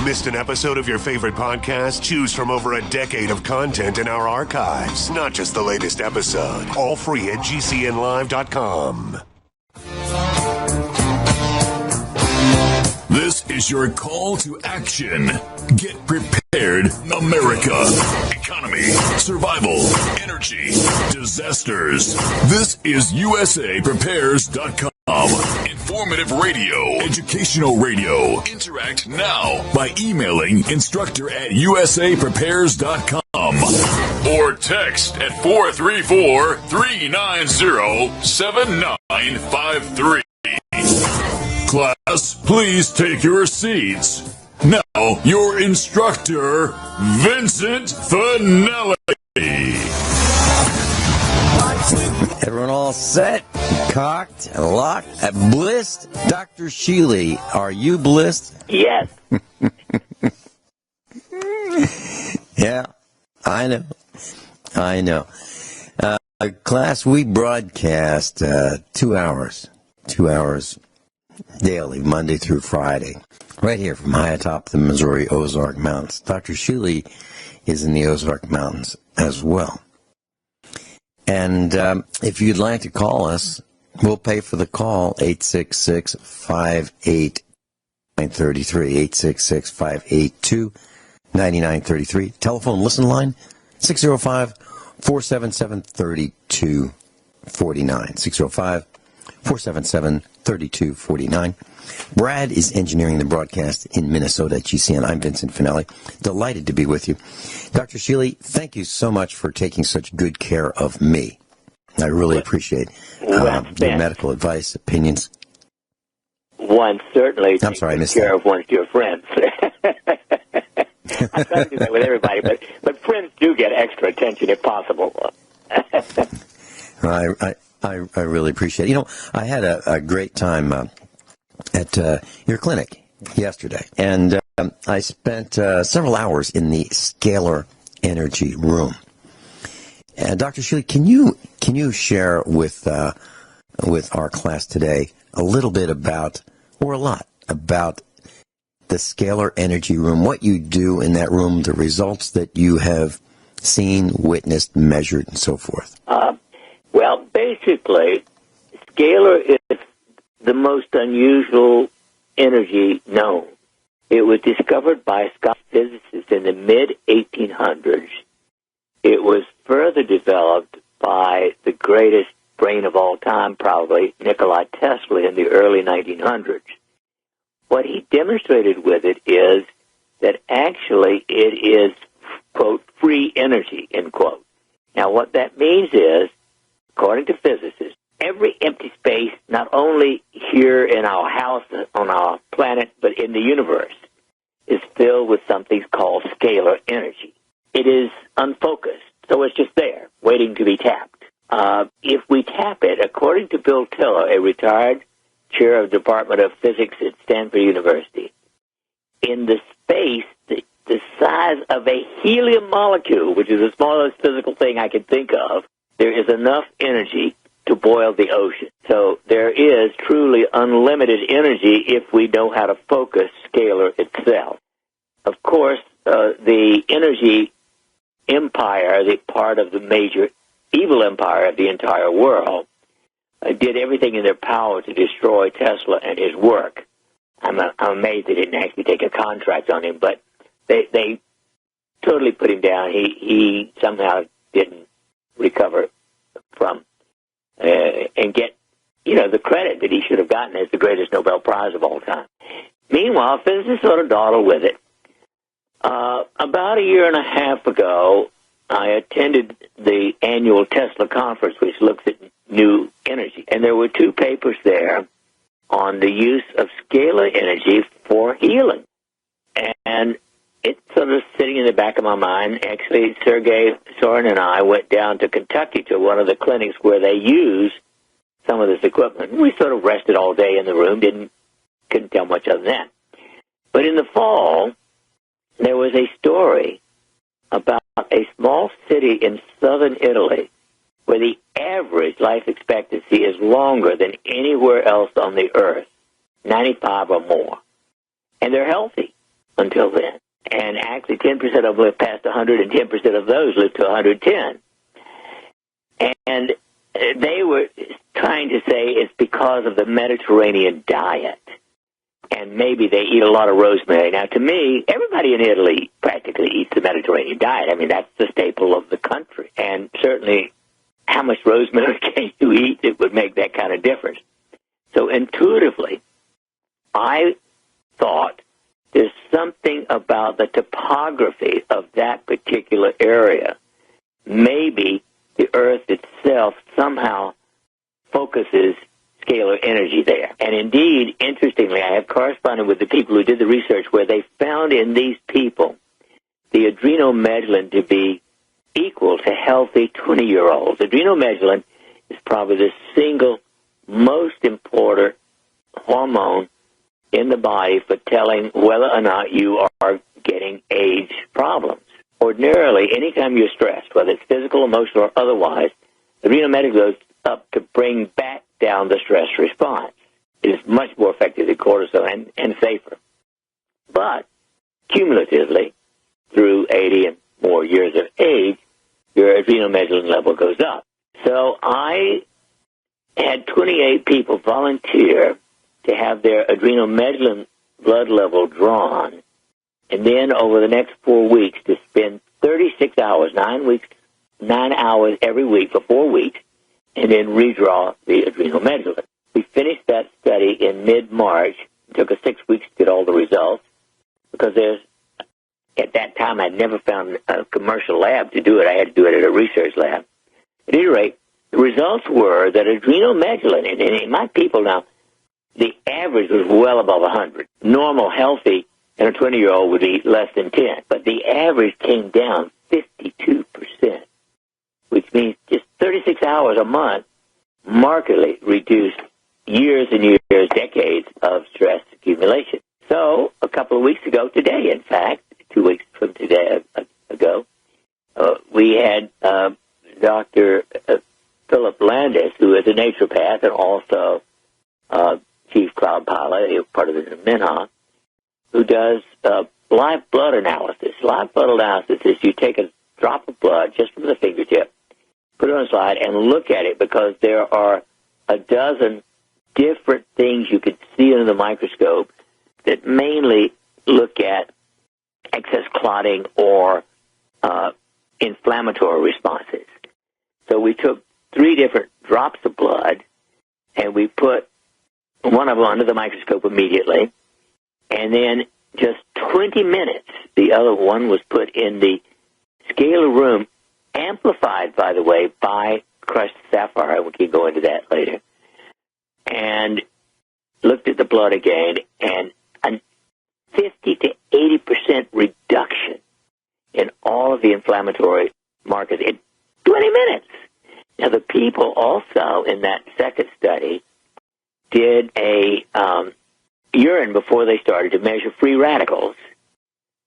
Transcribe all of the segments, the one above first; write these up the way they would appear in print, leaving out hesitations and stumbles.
Missed an episode of your favorite podcast? Choose from over a decade of content in our archives, not just the latest episode. All free at GCNlive.com. This is your call to action. Get prepared, America. Economy, survival, energy, disasters. This is USAPrepares.com. Informative radio, educational radio. Interact now by emailing instructor@usaprepares.com or text at 434-390-7953. Class, please take your seats. Now, your instructor, Vincent Finelli. Everyone all set, cocked, locked, blissed? Dr. Shealy, are you blissed? Yes. Yeah, I know. Class, we broadcast 2 hours daily, Monday through Friday, right here from high atop the Missouri Ozark Mountains. Dr. Shealy is in the Ozark Mountains as well. And if you'd like to call us, we'll pay for the call, 866-58-9933, 866-582-9933. Telephone listen line, 605-477-3249, 605-477-3249. Brad is engineering the broadcast in Minnesota at GCN. I'm Vincent Finelli. Delighted to be with you. Dr. Shealy, thank you so much for taking such good care of me. I really appreciate your medical advice, opinions. One certainly I'm sorry, I missed care that. of one of your friends. I try to do that with everybody, but friends do get extra attention if possible. I really appreciate it. You know, I had a great time at your clinic yesterday, and I spent several hours in the Scalar energy room. And Dr. Shealy, can you share with our class today a little bit about, or a lot about, the Scalar energy room, what you do in that room, the results that you have seen, witnessed, measured, and so forth? Well, basically, Scalar is the most unusual energy known. It was discovered by Scottish physicists in the mid-1800s. It was further developed by the greatest brain of all time, probably, Nikola Tesla, in the early 1900s. What he demonstrated with it is that actually it is, quote, free energy, end quote. Now, what that means is, according to physicists, every empty space, not only here in our house, on our planet, but in the universe, is filled with something called scalar energy. It is unfocused, so it's just there, waiting to be tapped. If we tap it, according to Bill Tiller, a retired chair of the Department of Physics at Stanford University, in the space the size of a helium molecule, which is the smallest physical thing I can think of, there is enough energy to boil the ocean. So there is truly unlimited energy if we know how to focus scalar itself. Of course, the energy empire, the part of the major evil empire of the entire world, did everything in their power to destroy Tesla and his work. I'm amazed they didn't actually take a contract on him, but they totally put him down. He somehow didn't recover from and get, the credit that he should have gotten as the greatest Nobel Prize of all time. Meanwhile, physicists sort of dawdle with it. About a year and a half ago, I attended the annual Tesla conference, which looks at new energy. And there were two papers there on the use of scalar energy for healing. And it's sort of sitting in the back of my mind. Actually, Sergey Soren and I went down to Kentucky to one of the clinics where they use some of this equipment. We sort of rested all day in the room, couldn't tell much other than that. But in the fall, there was a story about a small city in southern Italy where the average life expectancy is longer than anywhere else on the earth, 95 or more. And they're healthy. until then. And actually 10% of them lived past 100, and 10% of those lived to 110. And they were trying to say it's because of the Mediterranean diet. And maybe they eat a lot of rosemary. Now, to me, everybody in Italy practically eats the Mediterranean diet. I mean, that's the staple of the country. And certainly, how much rosemary can you eat that would make that kind of difference? So intuitively, I thought there's something about the topography of that particular area. Maybe the Earth itself somehow focuses scalar energy there. And indeed, interestingly, I have corresponded with the people who did the research where they found in these people the adrenomedullin to be equal to healthy 20-year-olds. Adrenomedullin is probably the single most important hormone in the body for telling whether or not you are getting age problems. Ordinarily, anytime you're stressed, whether it's physical, emotional, or otherwise, adrenomedullin goes up to bring back down the stress response. It is much more effective than cortisol and safer. But cumulatively, through 80 and more years of age, your adrenomedullin level goes up. So I had 28 people volunteer to have their adrenomedullin blood level drawn, and then over the next 4 weeks to spend 36 hours, 9 hours every week for 4 weeks, and then redraw the adrenomedullin. We finished that study in mid-March. It took us 6 weeks to get all the results because at that time I'd never found a commercial lab to do it. I had to do it at a research lab. At any rate, the results were that adrenomedullin, and in my people now, the average was well above 100. Normal, healthy, and a 20-year-old would be less than 10. But the average came down 52%, which means just 36 hours a month markedly reduced years and years, decades of stress accumulation. So a couple of weeks ago today, in fact, 2 weeks from today ago, we had Dr. Philip Landis, who is a naturopath and also chief cloud pilot, part of the Minha, who does live blood analysis. Live blood analysis is you take a drop of blood just from the fingertip, put it on a slide, and look at it because there are a dozen different things you can see under the microscope that mainly look at excess clotting or inflammatory responses. So we took 3 different drops of blood, and we put one of them under the microscope immediately, and then just 20 minutes, the other one was put in the scalar room, amplified, by the way, by crushed sapphire. We can go into that later. And looked at the blood again, and a 50 to 80% reduction in all of the inflammatory markers in 20 minutes. Now, the people also in that second study did a urine before they started to measure free radicals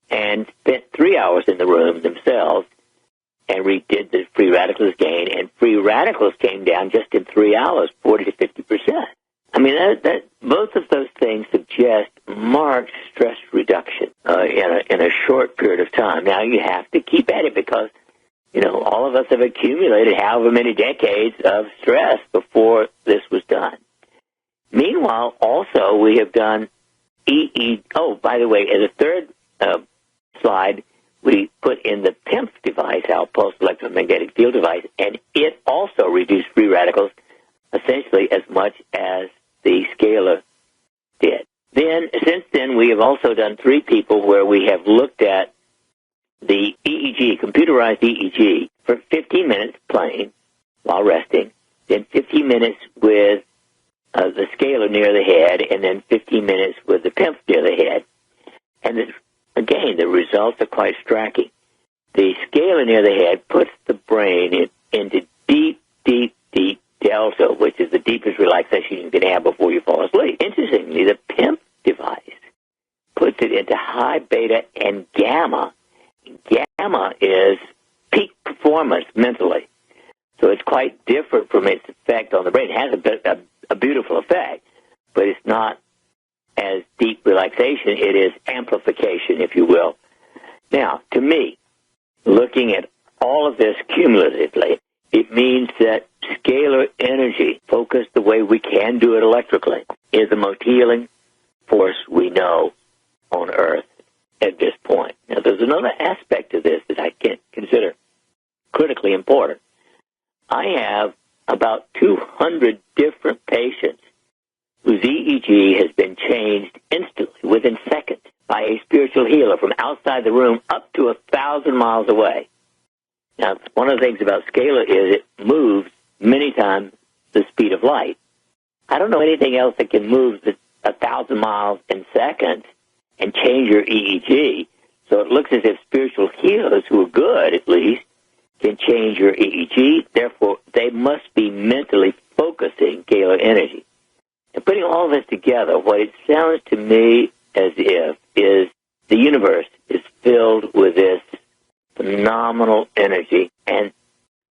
and spent 3 hours in the room themselves and redid the free radicals gain, and free radicals came down just in 3 hours, 40 to 50%. I mean, both of those things suggest marked stress reduction in a short period of time. Now, you have to keep at it because, you know, all of us have accumulated however many decades of stress before this was done. Meanwhile, also, we have done Oh, by the way, as a third slide, we put in the PEMF device, our pulsed electromagnetic field device, and it also reduced free radicals essentially as much as the scalar did. Then, since then, we have also done 3 people where we have looked at the EEG, computerized EEG, for 15 minutes plain while resting, then 15 minutes with the scalar near the head, and then 15 minutes with the PEMF near the head. And again, the results are quite striking. The scalar near the head puts the brain into deep, deep, deep delta, which is the deepest relaxation you can have before you fall asleep. Interestingly, the PEMF device puts it into high beta and gamma. Gamma is peak performance mentally. So it's quite different from its effect on the brain. It has a beautiful effect, but it's not as deep relaxation. It is amplification, if you will. Now, to me, looking at all of this cumulatively, it means that scalar energy, focused the way we can do it electrically, is the most healing force we know on Earth at this point. Now, there's another aspect of this that I can't consider critically important. I have about 200 different patients whose EEG has been changed instantly, within seconds, by a spiritual healer from outside the room up to 1,000 miles away. Now, one of the things about scalar is it moves many times the speed of light. I don't know anything else that can move 1,000 miles in seconds and change your EEG. So it looks as if spiritual healers, who are good at least, can change your EEG. Therefore, they must be mentally focusing scalar energy. And putting all this together, what it sounds to me as if is the universe is filled with this phenomenal energy. And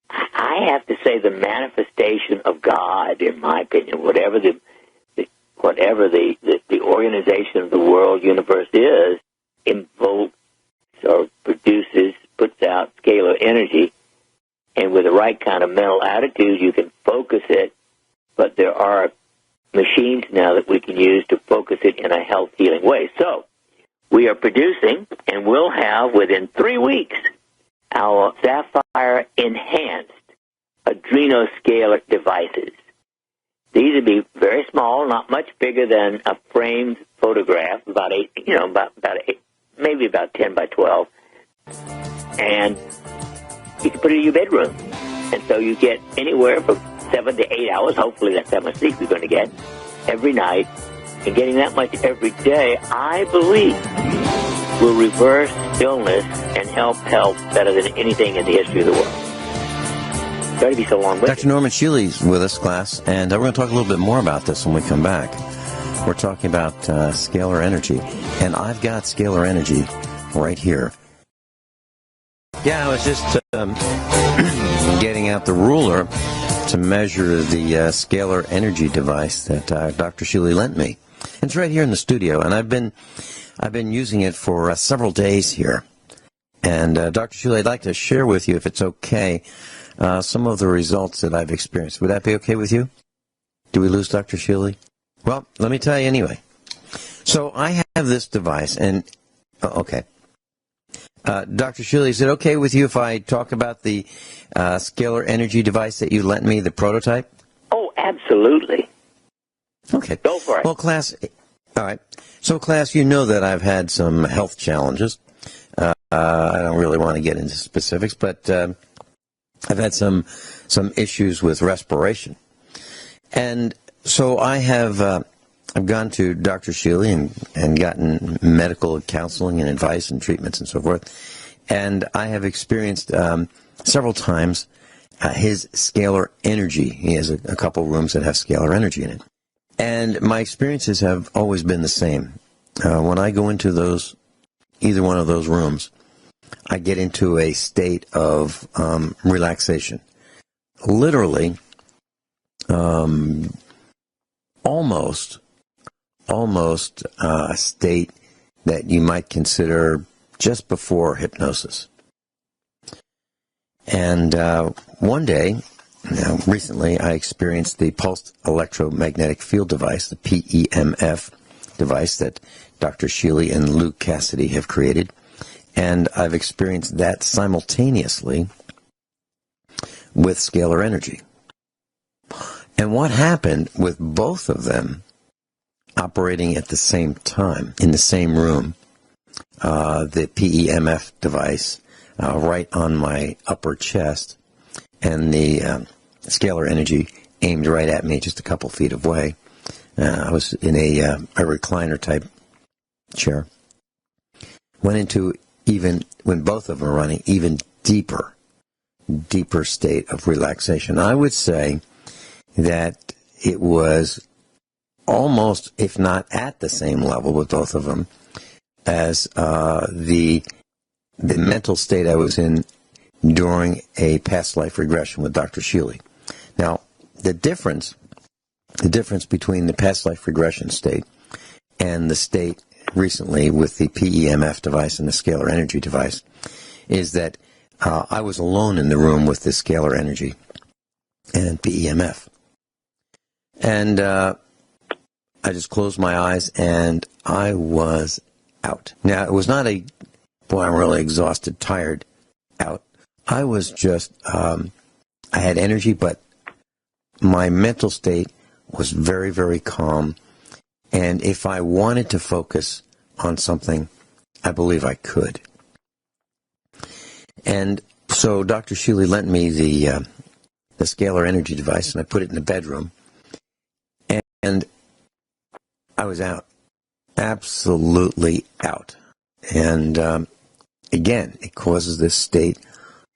I have to say the manifestation of God, in my opinion, whatever the organization of the world universe is, invokes or produces, puts out scalar energy. And with the right kind of mental attitude, you can focus it. But there are machines now that we can use to focus it in a health healing way. So we are producing, and we'll have within 3 weeks, our Sapphire enhanced adrenoscalar devices. These would be very small, not much bigger than a framed photograph, maybe about 10 by 12. And you can put it in your bedroom. And so you get anywhere from 7 to 8 hours, hopefully that's how much sleep you're going to get, every night. And getting that much every day, I believe, will reverse illness and help health better than anything in the history of the world. Sorry to be so long with Dr. Norman Shealy's with us, class, and we're going to talk a little bit more about this when we come back. We're talking about scalar energy, and I've got scalar energy right here. Yeah, I was just getting out the ruler to measure the scalar energy device that Dr. Shealy lent me. It's right here in the studio, and I've been using it for several days here. And Dr. Shealy, I'd like to share with you, if it's okay, some of the results that I've experienced. Would that be okay with you? Do we lose Dr. Shealy? Well, let me tell you anyway. So I have this device, and okay. Dr. Shealy, is it okay with you if I talk about the scalar energy device that you lent me, the prototype? Oh, absolutely. Okay. Go for it. Well, class, all right. So, class, you know that I've had some health challenges. I don't really want to get into specifics, but I've had some issues with respiration. And so I have I've gone to Dr. Shealy and gotten medical counseling and advice and treatments and so forth. And I have experienced several times his scalar energy. He has a couple rooms that have scalar energy in it. And my experiences have always been the same. When I go into either one of those rooms, I get into a state of relaxation. Literally, almost a state that you might consider just before hypnosis. And one day, recently, I experienced the pulsed electromagnetic field device, the PEMF device that Dr. Shealy and Luke Cassidy have created. And I've experienced that simultaneously with scalar energy. And what happened with both of them operating at the same time, in the same room, the PEMF device right on my upper chest, and the scalar energy aimed right at me just a couple feet away. I was in a recliner-type chair. Went into, even when both of them were running, even deeper state of relaxation. I would say that it was almost, if not at the same level with both of them, as the mental state I was in during a past life regression with Dr. Shealy. Now, the difference between the past life regression state and the state recently with the PEMF device and the scalar energy device is that I was alone in the room with the scalar energy and PEMF. And I just closed my eyes and I was out. Now, it was not a, boy, I'm really exhausted, tired, out. I was just, I had energy, but my mental state was very, very calm. And if I wanted to focus on something, I believe I could. And so Dr. Shealy lent me the scalar energy device, and I put it in the bedroom. And I was out. Absolutely out. And again, it causes this state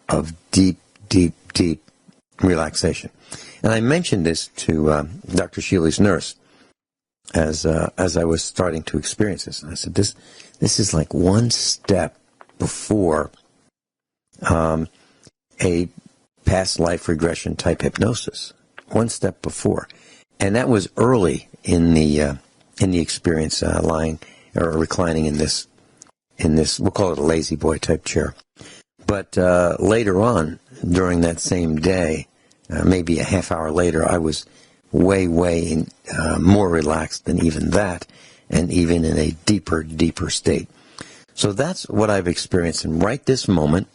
of deep, deep, deep relaxation. And I mentioned this to Dr. Shealy's nurse as I was starting to experience this. And I said, this is like one step before a past life regression type hypnosis. One step before. And that was early in the experience, lying or reclining in this, we'll call it a lazy boy type chair. But later on, during that same day, maybe a half hour later, I was way more relaxed than even that, and even in a deeper state. So that's what I've experienced. And right this moment,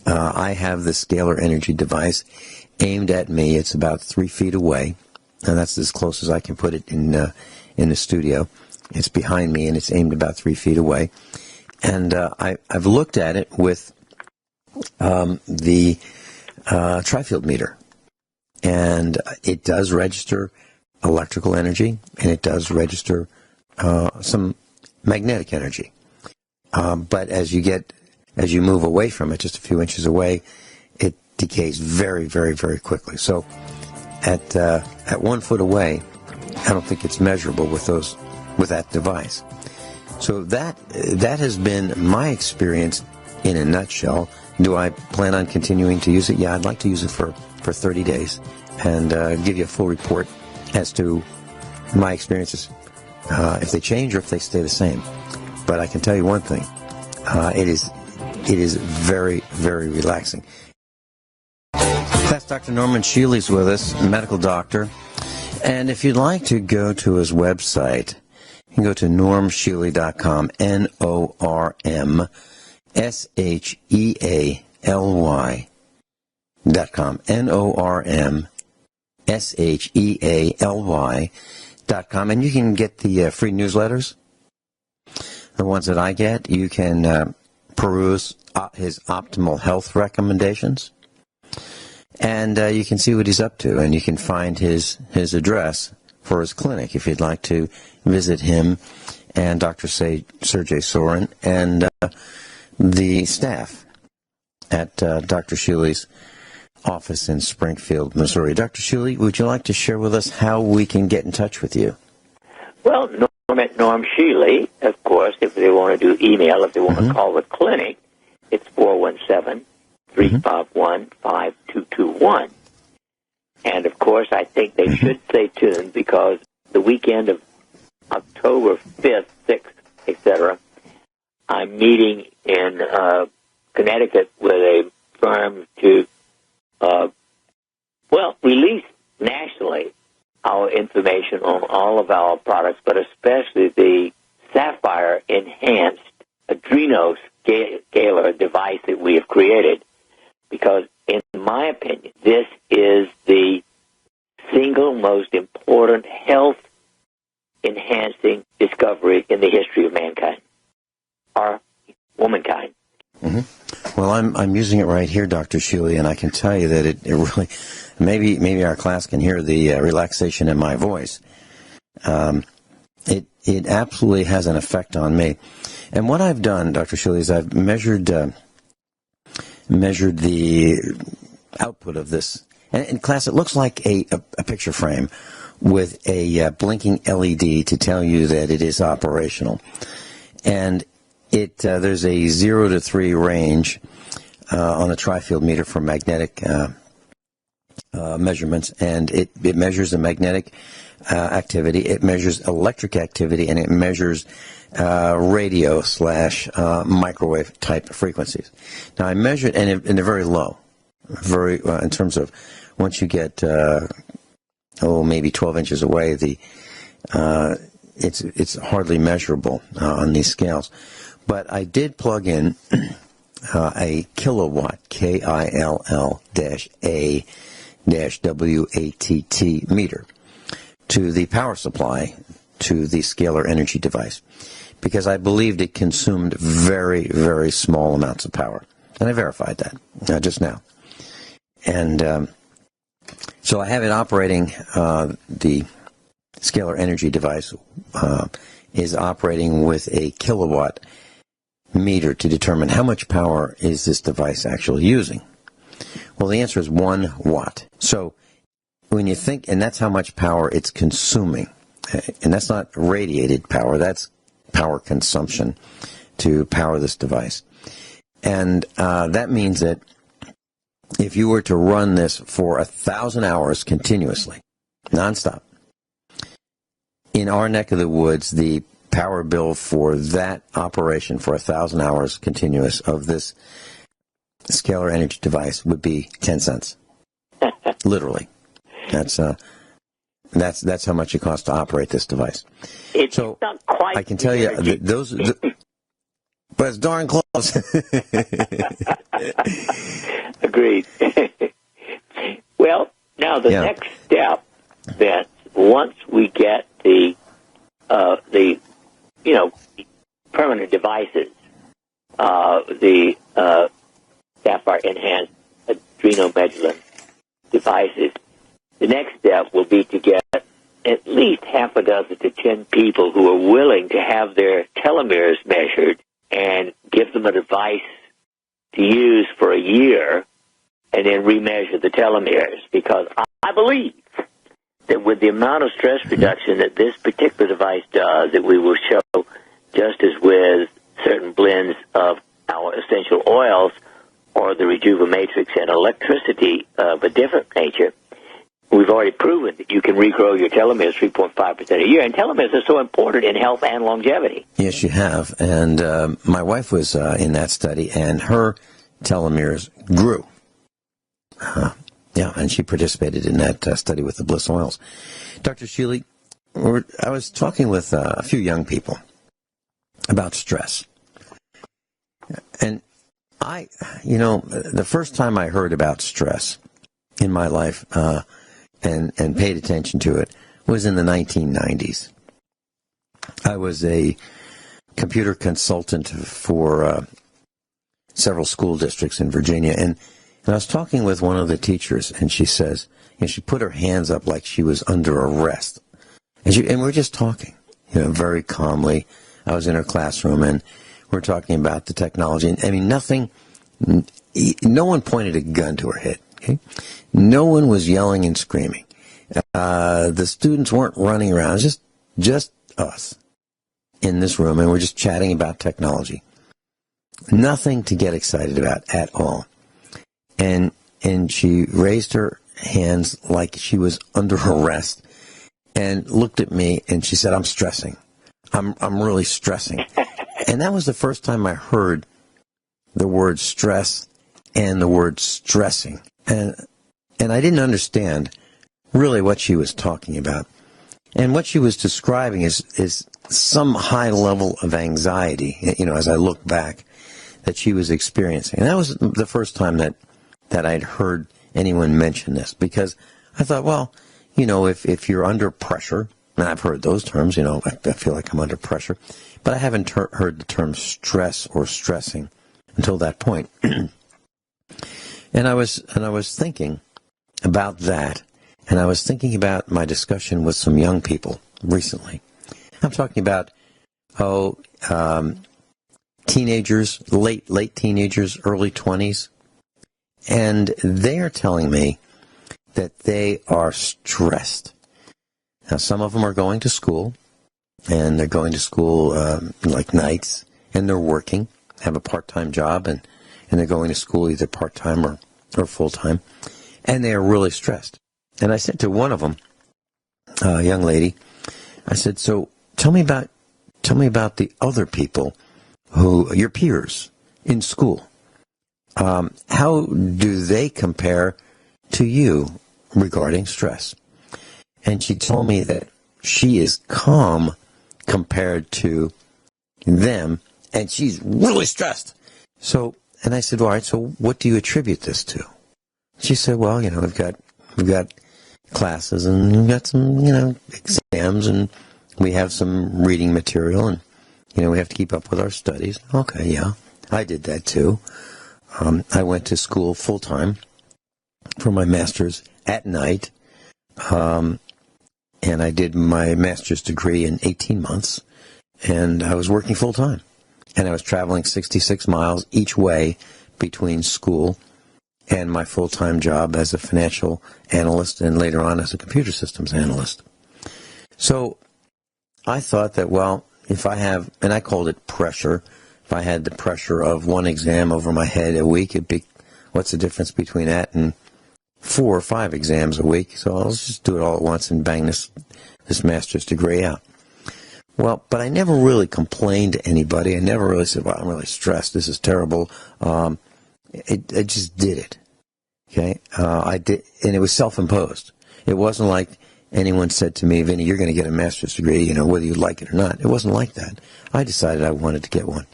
I have the scalar energy device aimed at me. It's about 3 feet away, and that's as close as I can put it in the studio. It's behind me, and it's aimed about 3 feet away. And I've looked at it with the tri-field meter. And it does register electrical energy, and it does register some magnetic energy. But as you move away from it, just a few inches away, it decays very, very, very quickly. So at 1 foot away, I don't think it's measurable with that device. So that has been my experience in a nutshell. Do I plan on continuing to use it? Yeah, I'd like to use it for 30 days and give you a full report as to my experiences, if they change or if they stay the same. But I can tell you one thing, it is very, very relaxing. That's Dr. Norman Shealy's with us, medical doctor. And if you'd like to go to his website, you can go to normshealy.com, NORMSHEALY.com, NORMSHEALY.com, and you can get the free newsletters, the ones that I get. You can peruse his optimal health recommendations, and you can see what he's up to, and you can find his address for his clinic if you'd like to visit him and Dr. Sergey Sorin and the staff at Dr. Shealy's office in Springfield, Missouri. Dr. Shealy, would you like to share with us how we can get in touch with you? Well, Norm Shealy, of course, if they want to do email, if they want to call the clinic, it's 417-351-5221. And, of course, I think they should stay tuned because the weekend of October 5th, 6th, etc., I'm meeting in Connecticut with a firm to, release nationally our information on all of our products, but especially the Sapphire Enhanced Adreno Scalar device that we have created, because in my opinion, this is the single most important health-enhancing discovery in the history of mankind, or womankind. Well, I'm using it right here, Dr. Shealy, and I can tell you that it really, maybe our class can hear the relaxation in my voice. It absolutely has an effect on me. And what I've done, Dr. Shealy, is I've measured the output of this. And in class, it looks like a picture frame with a blinking LED to tell you that it is operational. And there's a 0 to 3 range on a tri-field meter for magnetic measurements, and it measures the magnetic activity, it measures electric activity, and it measures radio / microwave type frequencies. Now I measured, and they're very low, very in terms of once you get maybe 12 inches away, it's hardly measurable on these scales. But I did plug in a kilowatt, KILL-A-WATT meter, to the power supply to the Scalar energy device, because I believed it consumed very, very small amounts of power. And I verified that just now. And so I have it operating, the Scalar energy device is operating with a kilowatt meter to determine how much power is this device actually using. Well, the answer is 1 watt. So when you think, and that's how much power it's consuming, and that's not radiated power, that's power consumption to power this device. And that means that if you were to run this for 1,000 hours continuously, nonstop, in our neck of the woods, the power bill for that operation for 1,000 hours continuous of this Scalar energy device would be 10 cents. Literally. That's how much it costs to operate this device. It's not quite. I can tell you but it's darn close. Agreed. Well, now the next step, that once we get the permanent devices, the sapphire enhanced adrenomedullin devices, the next step will be to get at least half a dozen to 10 people who are willing to have their telomeres measured and give them a device to use for a year and then remeasure the telomeres. Because I believe that with the amount of stress reduction that this particular device does, that we will show, just as with certain blends of our essential oils or the Rejuva-Matrix and electricity of a different nature, we've already proven that you can regrow your telomeres 3.5% a year. And telomeres are so important in health and longevity. Yes, you have. And my wife was in that study, and her telomeres grew. And she participated in that study with the Bliss oils. Dr. Shealy, I was talking with a few young people about stress. And the first time I heard about stress in my life and paid attention to it was in the 1990s. I was a computer consultant for several school districts in Virginia, and I was talking with one of the teachers, and she says, she put her hands up like she was under arrest. And we're just talking, very calmly. I was in her classroom, and we're talking about the technology. And no one pointed a gun to her head. Okay? No one was yelling and screaming. The students weren't running around. It was just us in this room, and we're just chatting about technology. Nothing to get excited about at all. And she raised her hands like she was under arrest and looked at me, and she said, "I'm stressing. I'm really stressing." And that was the first time I heard the word stress and the word stressing. And I didn't understand really what she was talking about. And what she was describing is some high level of anxiety, as I look back, that she was experiencing. And that was the first time that I'd heard anyone mention this, because I thought, well, if you're under pressure, and I've heard those terms, I feel like I'm under pressure, but I haven't heard the term stress or stressing until that point. And I was thinking about that, and I was thinking about my discussion with some young people recently. I'm talking about, teenagers, late teenagers, early 20s, and they are telling me that they are stressed. Now, some of them are going to school, and they're going to school like nights, and they're working, have a part-time job, and they're going to school either part-time or full-time. and they are really stressed. And I said to one of them, a young lady, I said, so tell me about the other people who, your peers in school. How do they compare to you regarding stress? And she told me that she is calm compared to them, and she's really stressed. So, and I said, all right, so what do you attribute this to? She said, well, we've got classes, and we've got some, exams, and we have some reading material, and, we have to keep up with our studies. Okay, yeah, I did that too. I went to school full-time for my master's at night, and I did my master's degree in 18 months, and I was working full-time. And I was traveling 66 miles each way between school and my full-time job as a financial analyst and later on as a computer systems analyst. So I thought that, well, if I have, and I called it pressure, if I had the pressure of one exam over my head a week, it'd be, what's the difference between that and 4 or 5 exams a week? So I'll just do it all at once and bang this master's degree out. Well, but I never really complained to anybody. I never really said, well, I'm really stressed. This is terrible. I just did it. Okay? I did, and it was self-imposed. It wasn't like anyone said to me, Vinny, you're going to get a master's degree, whether you like it or not. It wasn't like that. I decided I wanted to get one.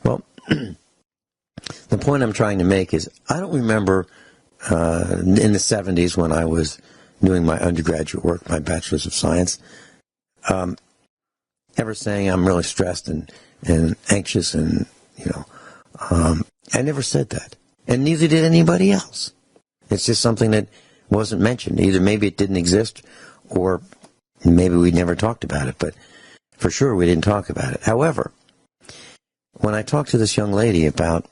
Well, the point I'm trying to make is I don't remember in the 70s when I was doing my undergraduate work, my bachelor's of science, ever saying I'm really stressed and anxious and, I never said that. And neither did anybody else. It's just something that wasn't mentioned. Either maybe it didn't exist or maybe we never talked about it. But for sure we didn't talk about it. However, when I talked to this young lady about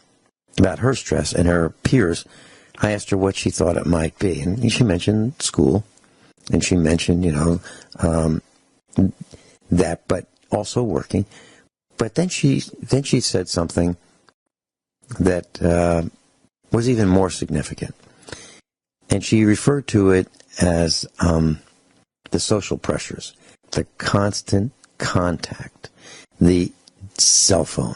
her stress and her peers, I asked her what she thought it might be. And she mentioned school. And she mentioned, that, but also working. But then she said something that was even more significant. And she referred to it as the social pressures, the constant contact, the cell phone,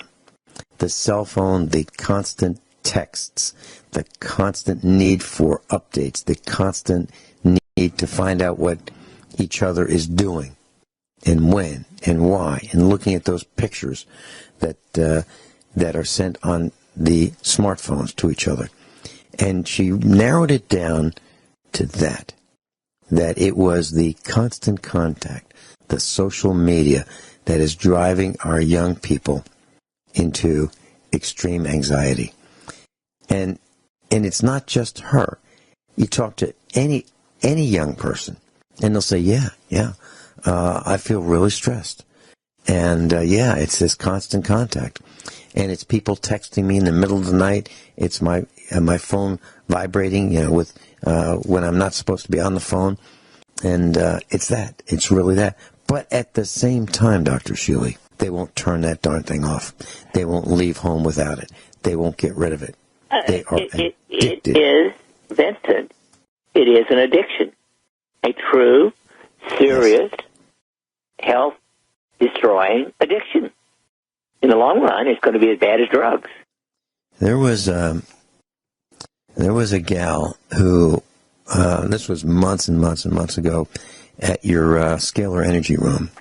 the constant texts, the constant need for updates, the constant need to find out what each other is doing. And when, and why, and looking at those pictures that are sent on the smartphones to each other. And she narrowed it down to that it was the constant contact, the social media that is driving our young people into extreme anxiety. And it's not just her. You talk to any young person, and they'll say, yeah, I feel really stressed. And, it's this constant contact. And it's people texting me in the middle of the night. It's my phone vibrating, with when I'm not supposed to be on the phone. And it's that. It's really that. But at the same time, Dr. Shealy, they won't turn that darn thing off. They won't leave home without it. They won't get rid of it. They are addicted. It is, Vincent, it is an addiction. A true, serious, health-destroying addiction. In the long run, it's going to be as bad as drugs. There was a gal who, this was months and months and months ago, at your Scalar Energy Room.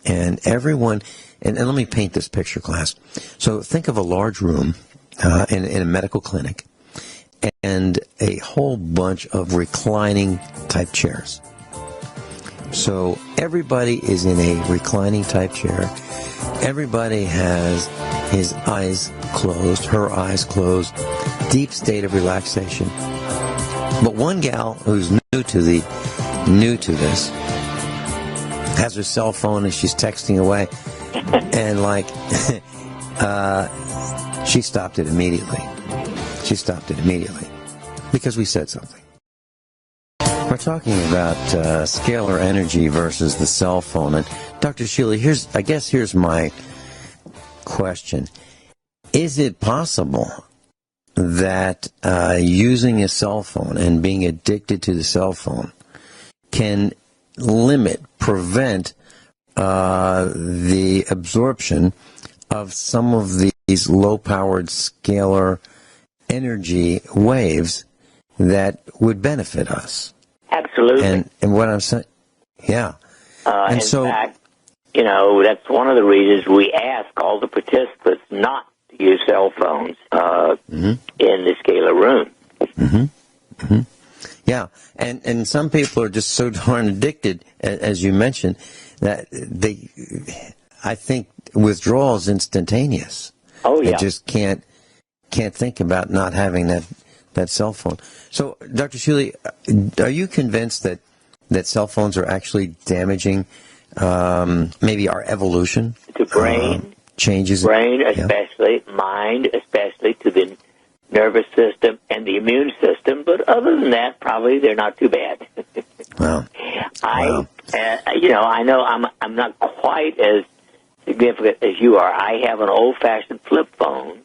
And everyone, and let me paint this picture, class. So think of a large room in a medical clinic and a whole bunch of reclining type chairs. So everybody is in a reclining type chair. Everybody has his eyes closed, her eyes closed, deep state of relaxation. But one gal who's new to this has her cell phone and she's texting away, and she stopped it immediately. Because we said something. We're talking about scalar energy versus the cell phone. And Dr. Shealy, here's my question. Is it possible that using a cell phone and being addicted to the cell phone can prevent the absorption of some of these low-powered scalar energy waves that would benefit us. Absolutely. And what I'm saying, yeah. In fact, that's one of the reasons we ask all the participants not to use cell phones in the Scalar room. Mm-hmm. Mm-hmm. Yeah, and some people are just so darn addicted, as you mentioned, that I think withdrawal is instantaneous. Oh yeah. They just can't think about not having that cell phone. So, Dr. Shealy, are you convinced that cell phones are actually damaging maybe our evolution? To brain. Changes. Brain especially, mind especially, to the nervous system and the immune system. But other than that, probably they're not too bad. Wow. I know I'm not quite as significant as you are. I have an old-fashioned flip phone,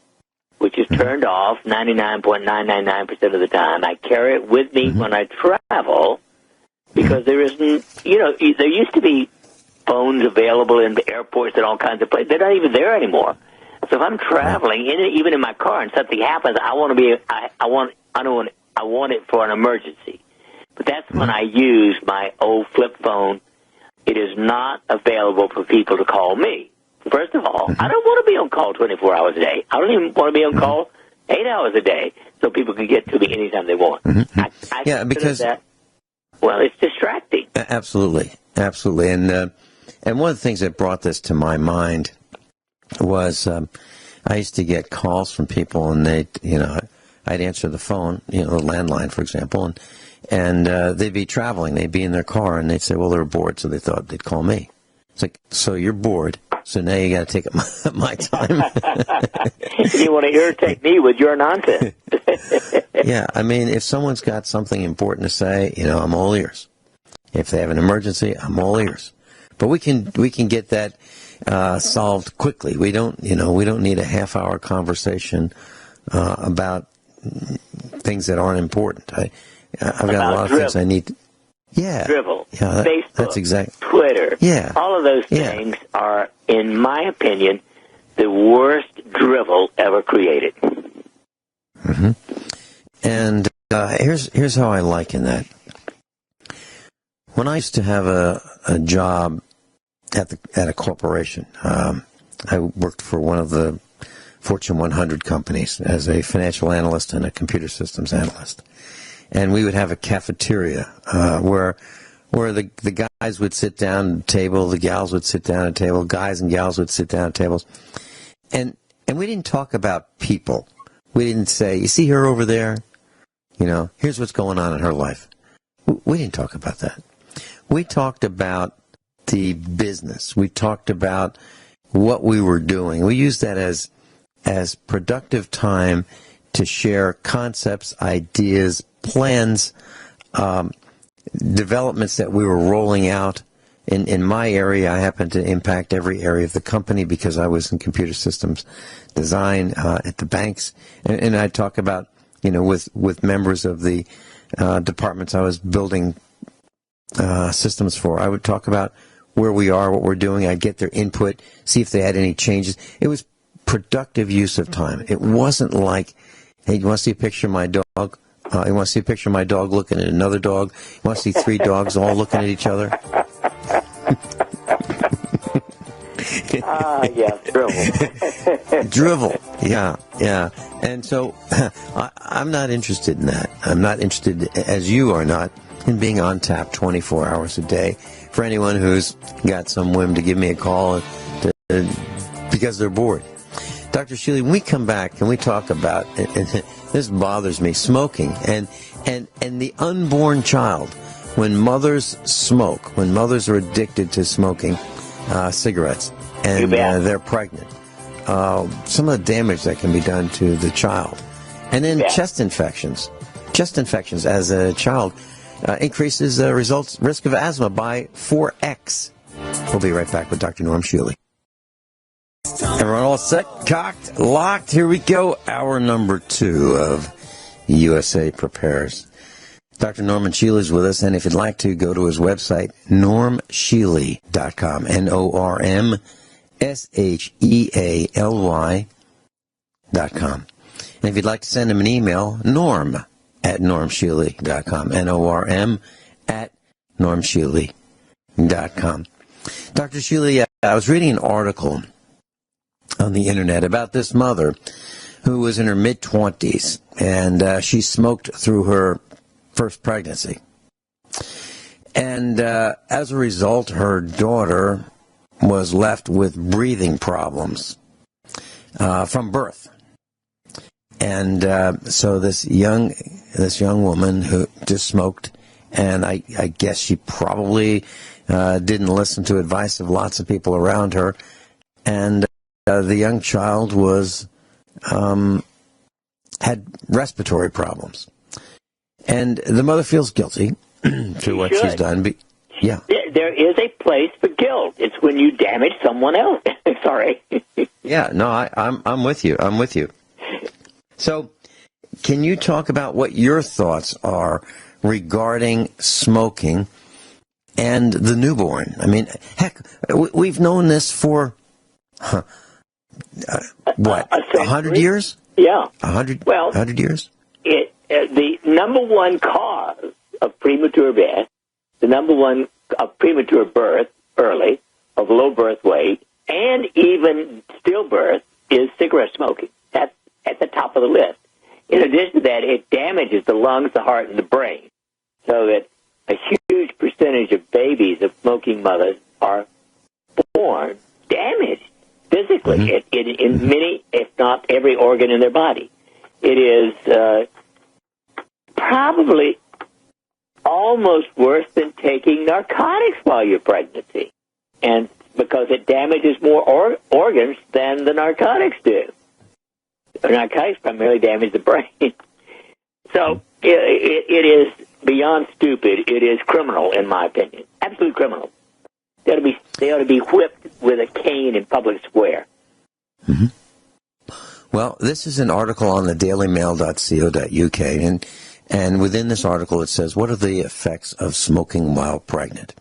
which is turned off 99.999% of the time. I carry it with me when I travel because there isn't, there used to be phones available in the airports and all kinds of places. They're not even there anymore. So if I'm traveling, even in my car, and something happens, I want it for an emergency. But that's when I use my old flip phone. It is not available for people to call me. First of all, I don't want to be on call 24 hours a day. I don't even want to be on call 8 hours a day so people can get to me anytime they want. I because that, well, it's distracting. Absolutely. And one of the things that brought this to my mind was I used to get calls from people, and I'd answer the phone, the landline, for example, and they'd be traveling, they'd be in their car, and they'd say, well, they're bored, so they thought they'd call me. It's like, so you're bored, so now you got to take up my time. You want to irritate me with your nonsense. Yeah, I mean, if someone's got something important to say, I'm all ears. If they have an emergency, I'm all ears. But we can get that solved quickly. We don't need a half-hour conversation about things that aren't important. I've got a lot of things I need. Drivel, Facebook, that's exact. Twitter, all of those things are, in my opinion, the worst drivel ever created. Mm-hmm. And here's how I liken that. When I used to have a job at a corporation, I worked for one of the Fortune 100 companies as a financial analyst and a computer systems analyst. And we would have a cafeteria where the guys would sit down at a table, the gals would sit down at a table, guys and gals would sit down at tables. And we didn't talk about people. We didn't say, you see her over there? Here's what's going on in her life. We didn't talk about that. We talked about the business. We talked about what we were doing. We used that as productive time to share concepts, ideas, plans, developments that we were rolling out. In my area, I happen to impact every area of the company because I was in computer systems design at the banks. And I talk about, with members of the departments I was building systems for. I would talk about where we are, what we're doing. I'd get their input, see if they had any changes. It was productive use of time. It wasn't like, hey, you want to see a picture of my dog? You want to see a picture of my dog looking at another dog? You want to see three dogs all looking at each other? Drivel. Drivel, yeah. And so I'm not interested in that. I'm not interested, as you are not, in being on tap 24 hours a day. For anyone who's got some whim to give me a call because they're bored. Dr. Shealy, when we come back and we talk about, and this bothers me, smoking and the unborn child, when mothers smoke, when mothers are addicted to smoking cigarettes and they're pregnant, some of the damage that can be done to the child. And then chest infections as a child increases the risk of asthma by 4x. We'll be right back with Dr. Norm Shealy. Everyone all set, cocked, locked? Here we go. Hour number 2 of USA Prepares. Dr. Norman Shealy is with us, and if you'd like to, go to his website, normshealy.com, NORMSHEALY.com. And if you'd like to send him an email, norm@normshealy.com, NORM@normshealy.com. Dr. Shealy, I was reading an article on the internet about this mother who was in her mid-20s, and she smoked through her first pregnancy. And as a result, her daughter was left with breathing problems from birth. And so this young woman who just smoked, and I guess she probably didn't listen to advice of lots of people around her, and the young child was had respiratory problems, and the mother feels guilty to what she's done. Yeah, there is a place for guilt. It's when you damage someone else. Sorry. Yeah, no, I'm with you. I'm with you. So, can you talk about what your thoughts are regarding smoking and the newborn? I mean, heck, we've known this for, what, 100 years? Yeah. 100 years? The number one cause of premature death, the number one of premature birth early, of low birth weight, and even stillbirth is cigarette smoking. That's at the top of the list. In addition to that, it damages the lungs, the heart, and the brain, so that a huge percentage of babies of smoking mothers are born damaged physically in many, if not every organ in their body. It is probably almost worse than taking narcotics while you're pregnant, and because it damages more organs than the narcotics do. The narcotics primarily damage the brain. So it is beyond stupid. It is criminal, in my opinion. Absolute criminal. They ought to be whipped with a cane in public square. Mm-hmm. Well, this is an article on the dailymail.co.uk, and within this article it says, what are the effects of smoking while pregnant?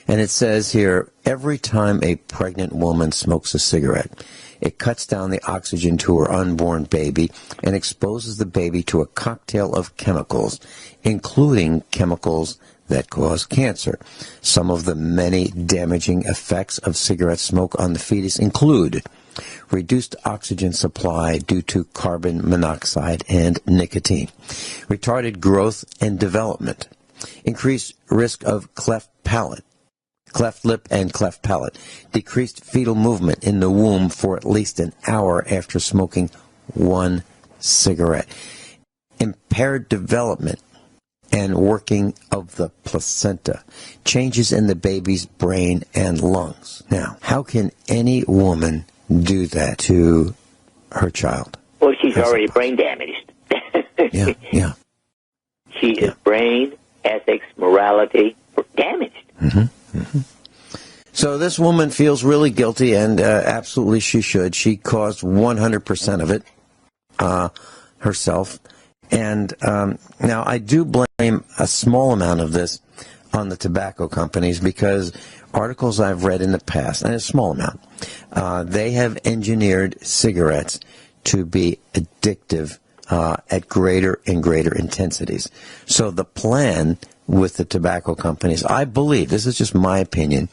And it says here, every time a pregnant woman smokes a cigarette, it cuts down the oxygen to her unborn baby and exposes the baby to a cocktail of chemicals, including chemicals that cause cancer. Some of the many damaging effects of cigarette smoke on the fetus include reduced oxygen supply due to carbon monoxide and nicotine, retarded growth and development, increased risk of cleft lip and cleft palate, decreased fetal movement in the womb for at least an hour after smoking one cigarette, impaired development and working of the placenta, changes in the baby's brain and lungs. Now, how can any woman do that to her child? Well, she's already brain damaged. Yeah. She is brain, ethics, morality damaged. Mm-hmm. Mm-hmm. So this woman feels really guilty, and absolutely she should. She caused 100% of it herself. And now I do blame a small amount of this on the tobacco companies, because articles I've read in the past, and a small amount, they have engineered cigarettes to be addictive at greater and greater intensities. So the plan with the tobacco companies, I believe, this is just my opinion,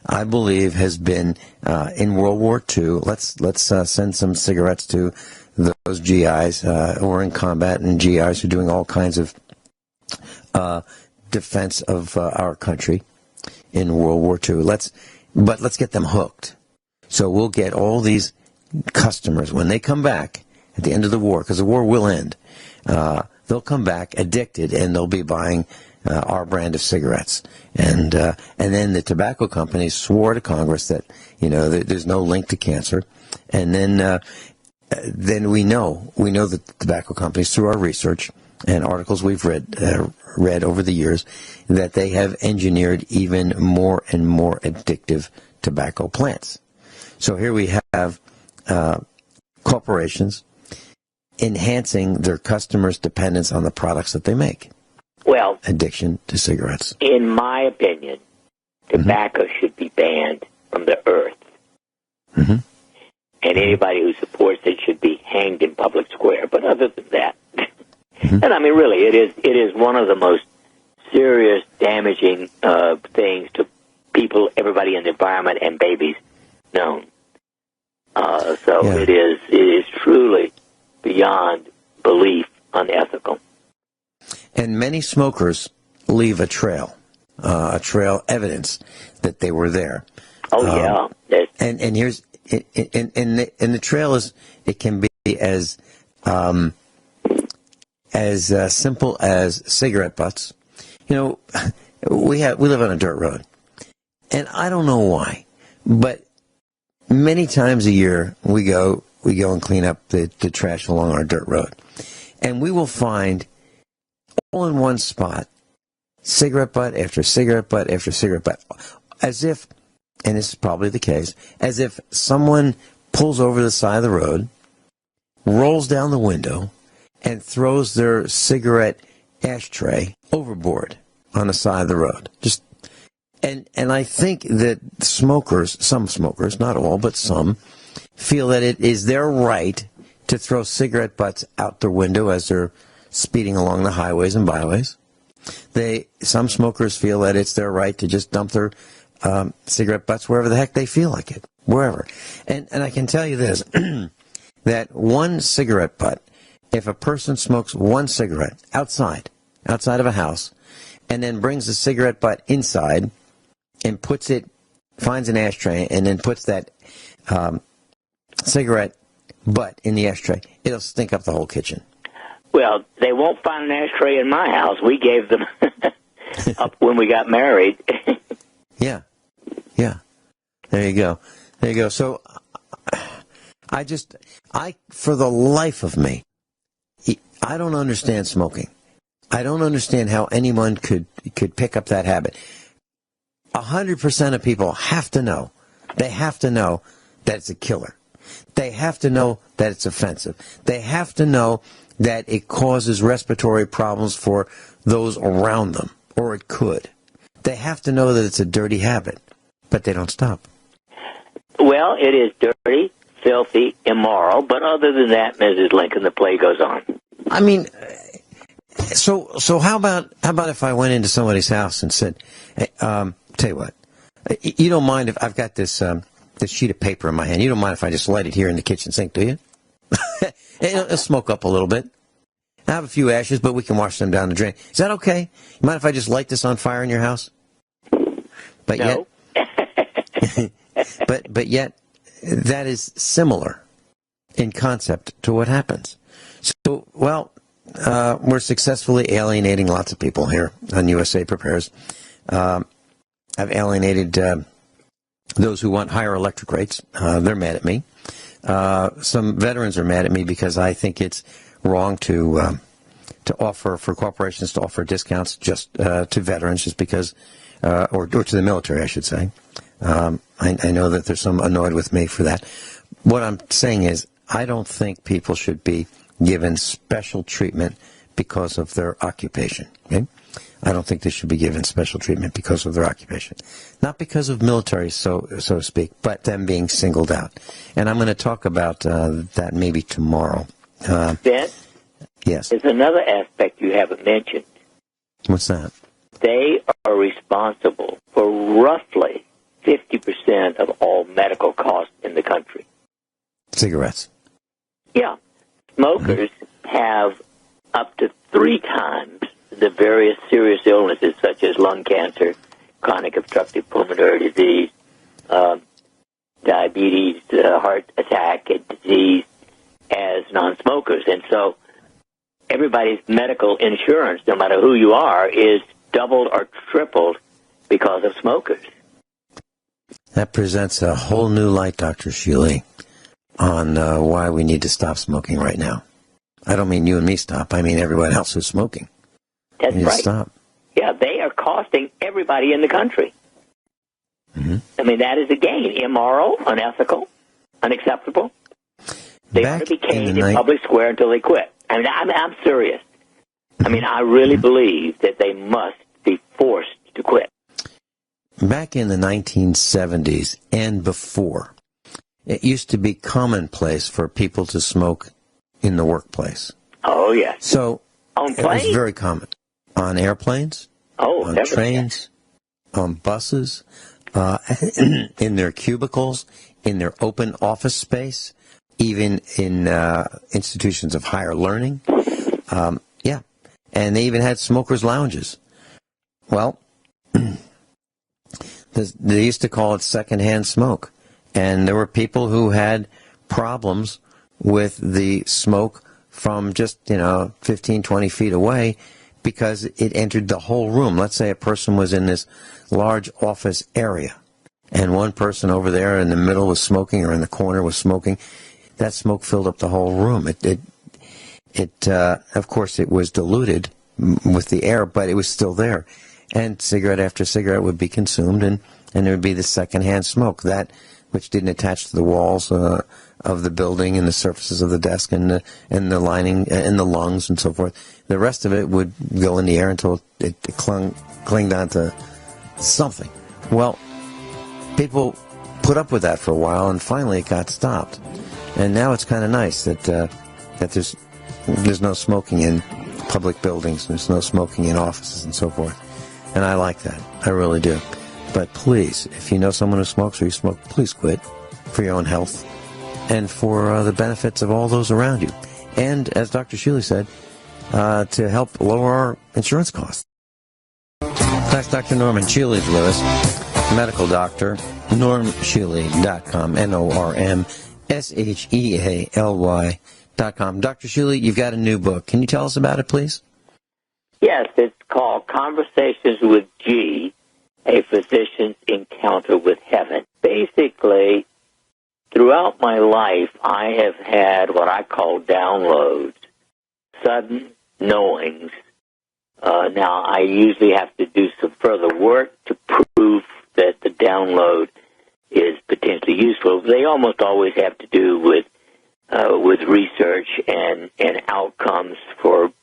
I believe has been in World War II, let's send some cigarettes to those GIs who are in combat, and GIs who are doing all kinds of defense of our country in World War II. Let's get them hooked. So we'll get all these customers when they come back at the end of the war, because the war will end. They'll come back addicted, and they'll be buying our brand of cigarettes. And then the tobacco companies swore to Congress that there's no link to cancer. And then we know that the tobacco companies, through our research and articles we've read over the years, that they have engineered even more and more addictive tobacco plants. So here we have corporations enhancing their customers' dependence on the products that they make. Well, addiction to cigarettes. In my opinion, tobacco should be banned from the earth. Mm-hmm. And anybody who supports it should be hanged in public square. But other than that, and I mean, really, it is one of the most serious, damaging things to people, everybody in the environment, and babies known. It is truly beyond belief unethical. And many smokers leave a trail evidence that they were there. Oh yeah. And here's and the trail is, it can be as simple as cigarette butts. You know, we live on a dirt road, and I don't know why, but many times a year we go and clean up the trash along our dirt road, and we will find all in one spot cigarette butt after cigarette butt after cigarette butt, as if, and this is probably the case, as if someone pulls over the side of the road, rolls down the window, and throws their cigarette ashtray overboard on the side of the road. And I think that some smokers, not all, but some, feel that it is their right to throw cigarette butts out their window as they're speeding along the highways and byways. Some smokers feel that it's their right to just dump their cigarette butts wherever the heck they feel like it, wherever. And I can tell you this, that one cigarette butt, if a person smokes one cigarette outside of a house, and then brings the cigarette butt inside and finds an ashtray, and then puts that cigarette butt in the ashtray, it'll stink up the whole kitchen. Well, they won't find an ashtray in my house. We gave them up when we got married. Yeah. There you go. So, for the life of me, I don't understand smoking. I don't understand how anyone could pick up that habit. 100% of people have to know. They have to know that it's a killer. They have to know that it's offensive. They have to know that it causes respiratory problems for those around them, or it could. They have to know that it's a dirty habit, but they don't stop. Well, it is dirty, filthy, immoral, but other than that, Mrs. Lincoln, the play goes on. I mean, so how about if I went into somebody's house and said, hey, tell you what, you don't mind if I've got this sheet of paper in my hand, you don't mind if I just light it here in the kitchen sink, do you? It'll smoke up a little bit. I have a few ashes, but we can wash them down the drain. Is that okay? You mind if I just light this on fire in your house? But no. but yet, that is similar in concept to what happens. So, we're successfully alienating lots of people here on USA Prepares. I've alienated those who want higher electric rates. They're mad at me. Some veterans are mad at me because I think it's wrong to offer, for corporations to offer discounts just to veterans, just because, or to the military, I should say. I know that there's some annoyed with me for that. What I'm saying is, I don't think people should be given special treatment because of their occupation. Okay? I don't think they should be given special treatment because of their occupation. Not because of military, so to speak, but them being singled out. And I'm going to talk about that maybe tomorrow. Ben? Yes. There's another aspect you haven't mentioned. What's that? They are responsible for roughly 50% of all medical costs in the country. Cigarettes. Yeah. Smokers have up to 3 times the various serious illnesses such as lung cancer, chronic obstructive pulmonary disease, diabetes, heart attack, and disease as non-smokers. And so everybody's medical insurance, no matter who you are, is doubled or tripled because of smokers. That presents a whole new light, Dr. Shealy, on why we need to stop smoking right now. I don't mean you and me stop. I mean everyone else who's smoking. That's right. Stop. Yeah, they are costing everybody in the country. Mm-hmm. I mean, that is again immoral, unethical. unacceptable? They ought Back to be caned in in the public square until they quit. I mean, I'm serious. I mean, I really believe that they must be forced to quit. Back in the 1970s and before, it used to be commonplace for people to smoke in the workplace. Oh, yes. So On it was planes? very common. On airplanes, on never. trains, on buses, in their cubicles, in their open office space, even in institutions of higher learning. Yeah. And they even had smokers' lounges. Well, they used to call it secondhand smoke. And there were people who had problems with the smoke from just, 15, 20 feet away because it entered the whole room. Let's say a person was in this large office area and one person over there in the middle was smoking or in the corner was smoking. That smoke filled up the whole room. Of course, it was diluted with the air, but it was still there. And cigarette after cigarette would be consumed, and there would be the secondhand smoke, that which didn't attach to the walls of the building and the surfaces of the desk and the lining and the lungs and so forth. The rest of it would go in the air until it clinged onto something. Well, people put up with that for a while, and finally it got stopped. And now it's kind of nice that there's no smoking in public buildings, there's no smoking in offices and so forth. And I like that. I really do. But please, if you know someone who smokes or you smoke, please quit for your own health and for the benefits of all those around you. And, as Dr. Shealy said, to help lower our insurance costs. That's Dr. Norman Shealy with us, medical doctor, normshealy.com, NORMSHEALY.com. Dr. Shealy, you've got a new book. Can you tell us about it, please? Yes, it's called Conversations with G, A Physician's Encounter with Heaven. Basically, throughout my life, I have had what I call downloads, sudden knowings. Now, I usually have to do some further work to prove that the download is potentially useful. They almost always have to do with research and outcomes for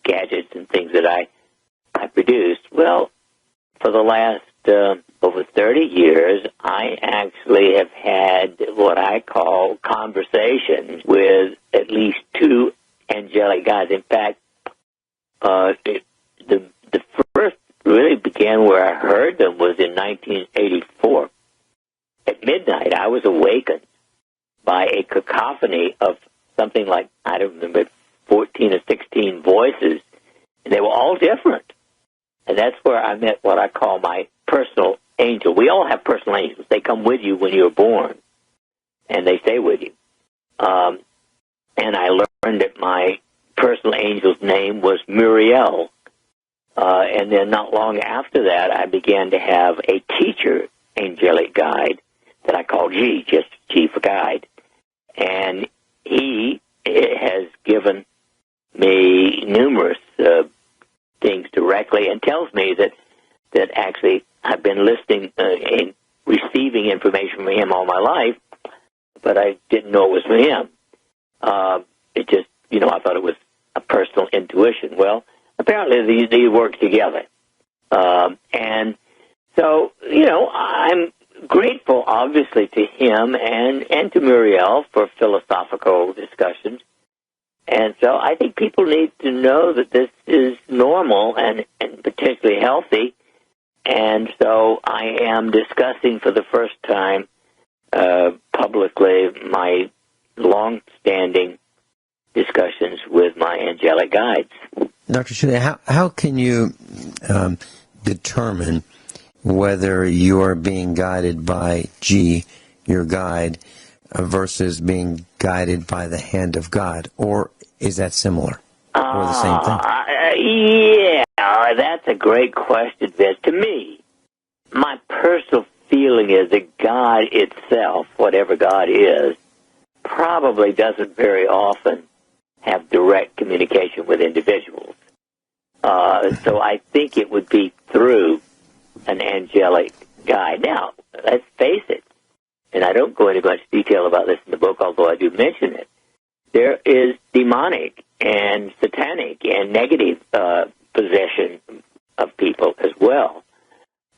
gadgets and things that I produced. Well, for the last over 30 years, I actually have had what I call conversations with at least two angelic guides. In fact, the first really began where I heard them was in 1984. At midnight, I was awakened by a cacophony of something like, I don't remember, 14 or 16 voices, and they were all different. And that's where I met what I call my personal angel. We all have personal angels. They come with you when you're born, and they stay with you. And I learned that my personal angel's name was Muriel. And then not long after that, I began to have a teacher angelic guide that I call G, just G for guide. And he has given me numerous things directly and tells me that actually I've been listening and receiving information from him all my life, but I didn't know it was from him. It just, I thought it was a personal intuition. Well, apparently these work together. And so, I'm grateful, obviously, to him and to Muriel for philosophical discussions. And so I think people need to know that this is normal and potentially healthy. And so I am discussing for the first time publicly my long-standing discussions with my angelic guides. Dr. Shealy, how can you determine whether you are being guided by G, your guide, versus being guided by the hand of God? Or is that similar? Or the same thing? Yeah, that's a great question, Vince. To me, my personal feeling is that God itself, whatever God is, probably doesn't very often have direct communication with individuals. So I think it would be through an angelic guide. Now, let's face it, and I don't go into much detail about this in the book, although I do mention it, there is demonic and satanic and negative possession of people as well.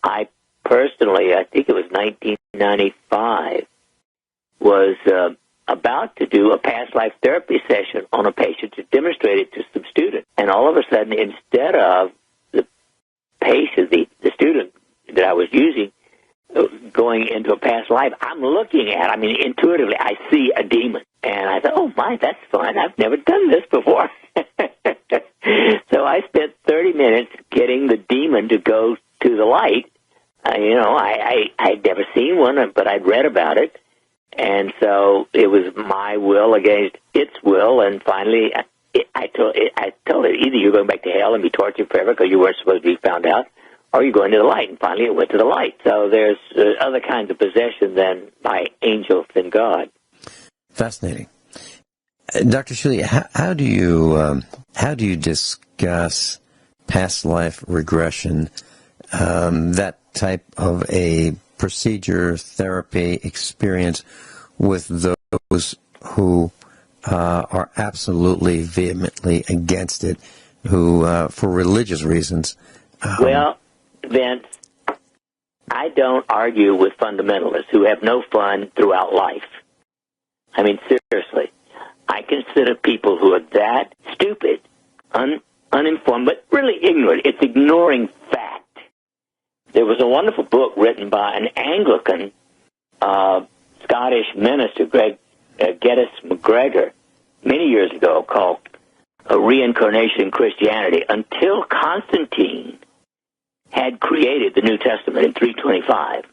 I personally, I think it was 1995, was about to do a past life therapy session on a patient to demonstrate it to some students. And all of a sudden, instead of the patient, the student that I was using, going into a past life, I'm looking at, intuitively, I see a demon. And I thought, oh, my, that's fun. I've never done this before. So I spent 30 minutes getting the demon to go to the light. I'd never seen one, but I'd read about it. And so it was my will against its will. And finally, I told it, either you're going back to hell and be tortured forever because you weren't supposed to be found out, or you go into the light. And finally, it went to the light. So there's other kinds of possession than by angels and God. Fascinating. Dr. Shealy, how do you discuss past life regression, that type of a procedure, therapy, experience with those who are absolutely vehemently against it, who, for religious reasons? Well, Vince, I don't argue with fundamentalists who have no fun throughout life. Seriously. I consider people who are that stupid, uninformed, but really ignorant. It's ignoring fact. There was a wonderful book written by an Anglican Scottish minister, Geddes McGregor, many years ago, called Reincarnation in Christianity, until Constantine had created the New Testament in 325.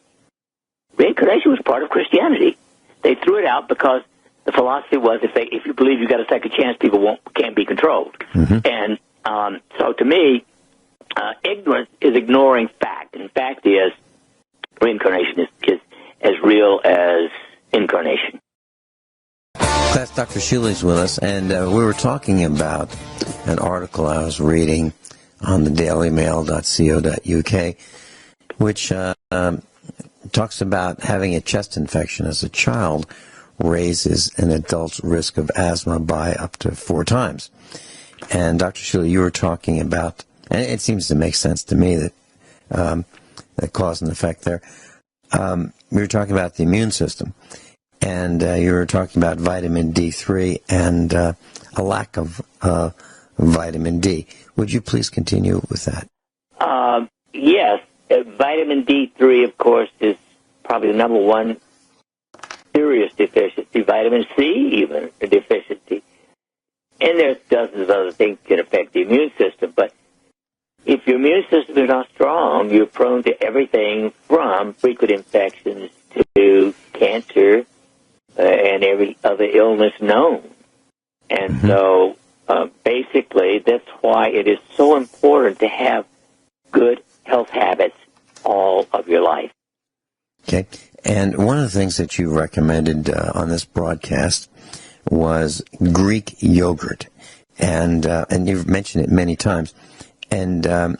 Reincarnation was part of Christianity. They threw it out because the philosophy was if you believe you got a second chance, people can't be controlled. Mm-hmm. And so to me, ignorance is ignoring fact. And fact is reincarnation is as real as incarnation. That's Dr. Shealy's with us, and we were talking about an article I was reading on the dailymail.co.uk, which talks about having a chest infection as a child raises an adult's risk of asthma by up to 4 times. And Dr. Shealy, you were talking about, and it seems to make sense to me that that cause and effect there. We were talking about the immune system, and you were talking about vitamin D3 and a lack of vitamin D. Would you please continue with that? Yes. Vitamin D3, of course, is probably the number one serious deficiency. Vitamin C, even a deficiency. And there's dozens of other things that can affect the immune system. But if your immune system is not strong, you're prone to everything from frequent infections to cancer and every other illness known. And so basically that's why it is so important to have good health habits all of your life. Okay. And one of the things that you recommended on this broadcast was Greek yogurt. And you've mentioned it many times. And now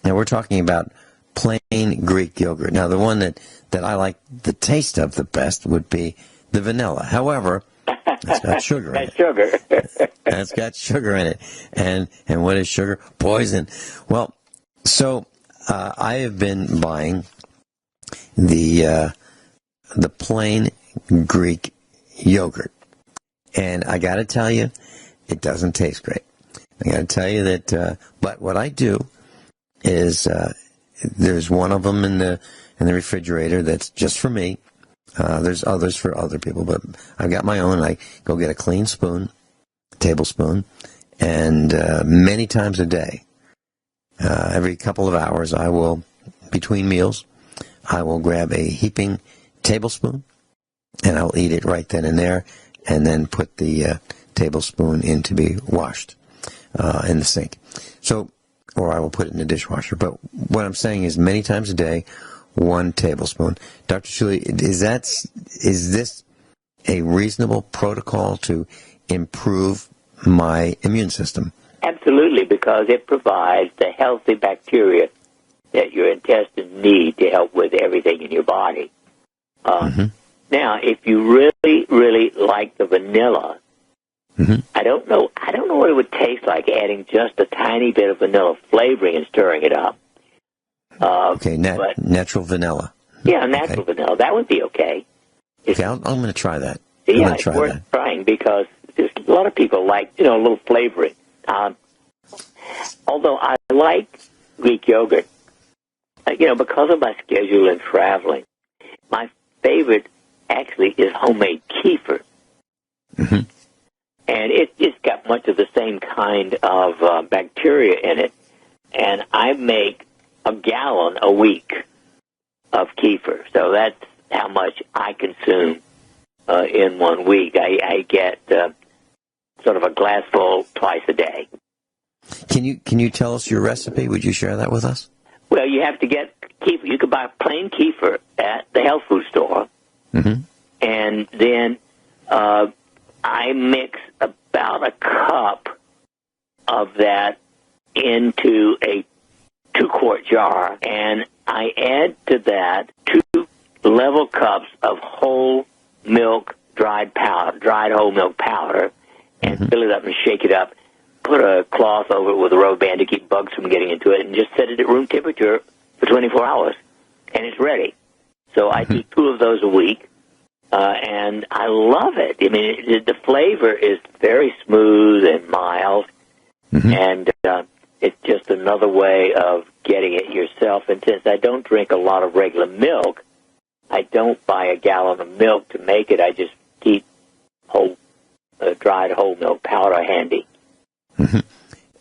we're talking about plain Greek yogurt. Now, the one that I like the taste of the best would be the vanilla. However, it's got sugar in it. Sugar. It's got sugar in it. And what is sugar? Poison. Well, so I have been buying the plain Greek yogurt. And I got to tell you, it doesn't taste great. I got to tell you that, but what I do is there's one of them in the refrigerator that's just for me. There's others for other people, but I've got my own. I go get a clean tablespoon, and many times a day, every couple of hours, I will, between meals, I will grab a heaping tablespoon, and I'll eat it right then and there, and then put the tablespoon in to be washed in the sink. So, or I will put it in the dishwasher. But what I'm saying is many times a day, 1 tablespoon. Dr. Shealy, is this a reasonable protocol to improve my immune system? Absolutely, because it provides the healthy bacteria that your intestines need to help with everything in your body. Now, if you really, really like the vanilla, I don't know what it would taste like adding just a tiny bit of vanilla flavoring and stirring it up. Natural vanilla. Yeah, natural vanilla. That would be okay. Okay, I'm going to try that. Yeah, it's worth trying because there's a lot of people like, a little flavoring. Although I like Greek yogurt, because of my schedule and traveling, my favorite actually is homemade kefir. And it's got much of the same kind of bacteria in it. And I make a gallon a week of kefir. So that's how much I consume in 1 week. I get sort of a glass full twice a day. Can you tell us your recipe? Would you share that with us? Well, you have to get kefir. You can buy plain kefir at the health food store. And then I mix about a cup of that into a 2-quart jar, and I add to that 2 level cups of whole milk dried whole milk powder, and fill it up and shake it up. Put a cloth over it with a rubber band to keep bugs from getting into it, and just set it at room temperature for 24 hours, and it's ready. So I do 2 of those a week, and I love it. I mean, the flavor is very smooth and mild, and it's just another way of getting it yourself. And since I don't drink a lot of regular milk, I don't buy a gallon of milk to make it. I just keep dried whole milk powder handy.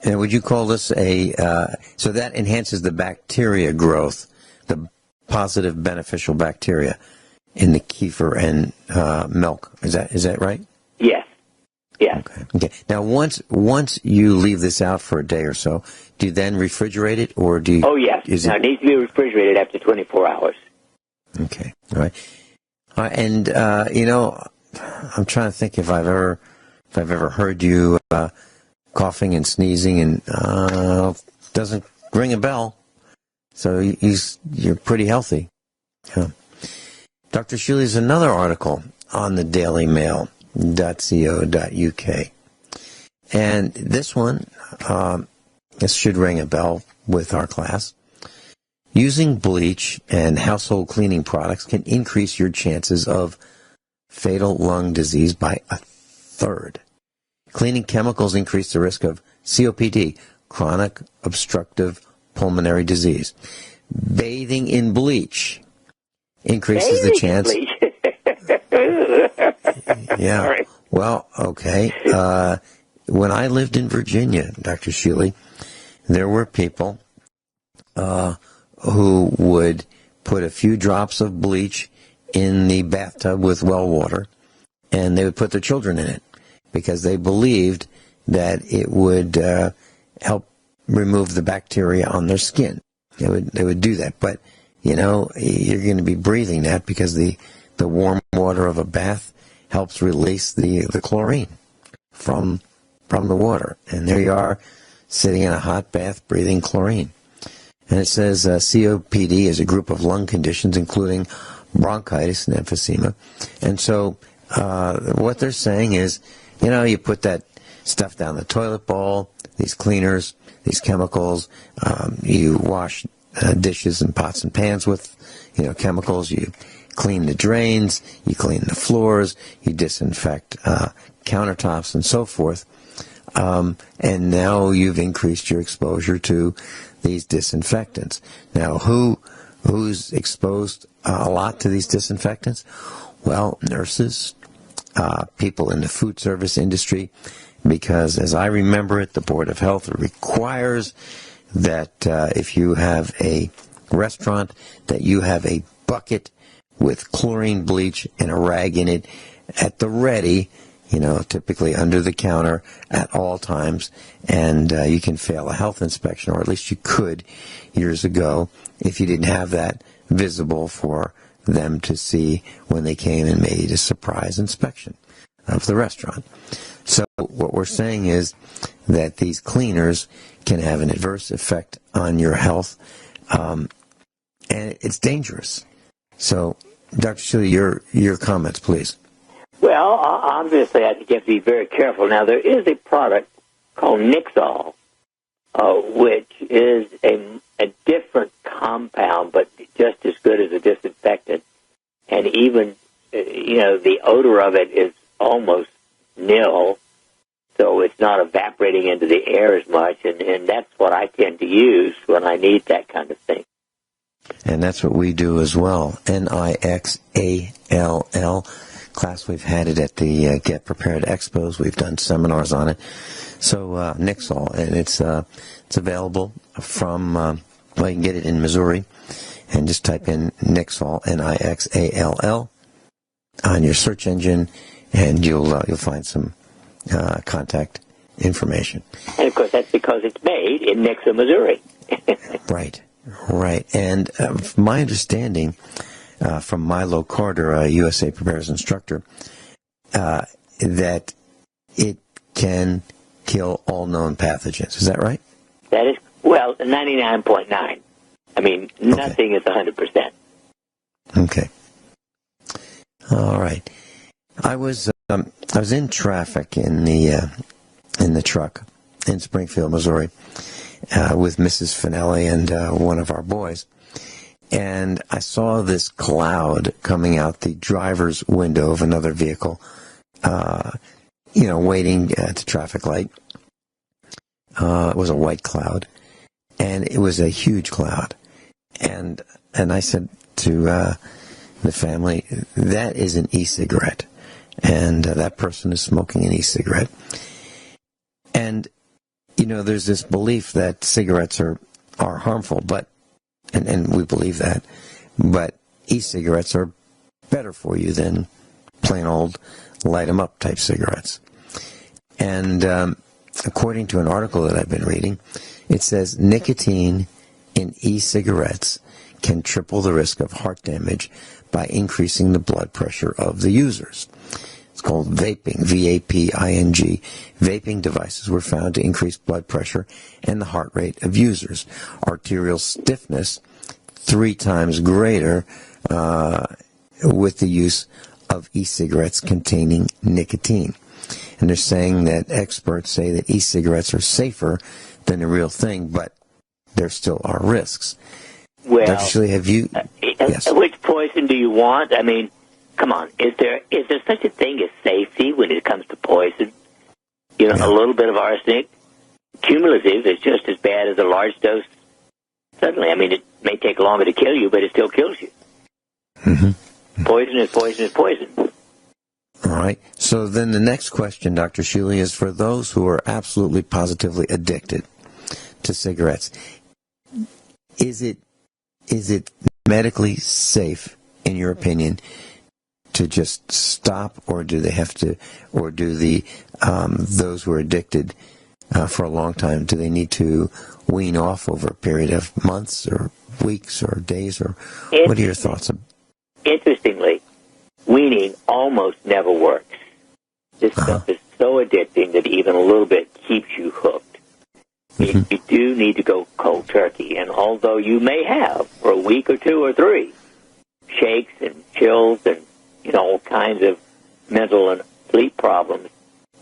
And would you call this so that enhances the bacteria growth, the positive beneficial bacteria in the kefir and milk? Is that right? Yes. Yeah. Okay. Now, once you leave this out for a day or so, do you then refrigerate it, or do you? Oh, yes. It needs to be refrigerated after 24 hours. Okay. All right. And I'm trying to think if I've ever heard you coughing and sneezing, and doesn't ring a bell. So you're pretty healthy. Yeah. Dr. Shealy's another article on the dailymail.co.uk. And this one, this should ring a bell with our class. Using bleach and household cleaning products can increase your chances of fatal lung disease by 1/3. Cleaning chemicals increase the risk of COPD, chronic obstructive pulmonary disease. Bathing in bleach increases the chance. Yeah. Sorry. Well, okay. When I lived in Virginia, Dr. Shealy, there were people who would put a few drops of bleach in the bathtub with well water, and they would put their children in it because they believed that it would help remove the bacteria on their skin. They would do that, but you're going to be breathing that because the warm water of a bath helps release the chlorine from the water, and there you are sitting in a hot bath breathing chlorine. And it says COPD is a group of lung conditions including bronchitis and emphysema. And so what they're saying is, you put that stuff down the toilet bowl, these cleaners, these chemicals, you wash dishes and pots and pans with, chemicals, you clean the drains, you clean the floors, you disinfect countertops and so forth. And now you've increased your exposure to these disinfectants. Now, who's exposed a lot to these disinfectants? Well, nurses, people in the food service industry, because as I remember it, the Board of Health requires that if you have a restaurant, that you have a bucket with chlorine bleach and a rag in it at the ready, typically under the counter at all times, and you can fail a health inspection, or at least you could years ago, if you didn't have that visible for them to see when they came and made a surprise inspection of the restaurant. So what we're saying is that these cleaners can have an adverse effect on your health, and it's dangerous. So Dr. Shealy, your comments, please. Well, obviously, I think you have to be very careful. Now, there is a product called Nixol, which is a different compound, but just as good as a disinfectant. And even, the odor of it is almost nil, so it's not evaporating into the air as much. And that's what I tend to use when I need that kind of thing. And that's what we do as well. Nixall. Class, we've had it at the Get Prepared Expos. We've done seminars on it. So Nixol, and it's available from, you can get it in Missouri, and just type in Nixol, Nixall, on your search engine, and you'll find some contact information. And of course, that's because it's made in Nixa, Missouri. Right. And from my understanding, from Milo Carter, a USA Prepares instructor, that it can kill all known pathogens. Is that right? That is, 99.9. I mean, nothing is 100%. Okay. All right. I was in traffic in the truck in Springfield, Missouri, with Mrs. Finelli and one of our boys. And I saw this cloud coming out the driver's window of another vehicle, waiting at the traffic light. It was a white cloud, and it was a huge cloud. And I said to the family, that is an e-cigarette, and that person is smoking an e-cigarette. And, there's this belief that cigarettes are harmful, but and we believe that, but e-cigarettes are better for you than plain old light-em-up type cigarettes. And according to an article that I've been reading, it says nicotine in e-cigarettes can triple the risk of heart damage by increasing the blood pressure of the users. It's called vaping, V-A-P-I-N-G. Vaping devices were found to increase blood pressure and the heart rate of users. Arterial stiffness, 3 times greater with the use of e-cigarettes containing nicotine. And they're saying that experts say that e-cigarettes are safer than the real thing, but there still are risks. Well, Dr. Shealy, have you... Yes. Which poison do you want? I mean, come on. Is there such a thing as safety when it comes to poison? A little bit of arsenic, cumulative, is just as bad as a large dose. Suddenly, I mean, it may take longer to kill you, but it still kills you. Mm-hmm. Poison is poison is poison. All right. So then the next question, Dr. Shealy, is for those who are absolutely positively addicted to cigarettes. Is it medically safe, in your opinion, to just stop, or do they have to, or do those who are addicted for a long time, do they need to wean off over a period of months or weeks or days, or what are your thoughts? Interestingly, weaning almost never works. This stuff is so addicting that even a little bit keeps you hooked. You do need to go cold turkey, and although you may have for a week or 2 or 3 shakes and chills and all kinds of mental and sleep problems,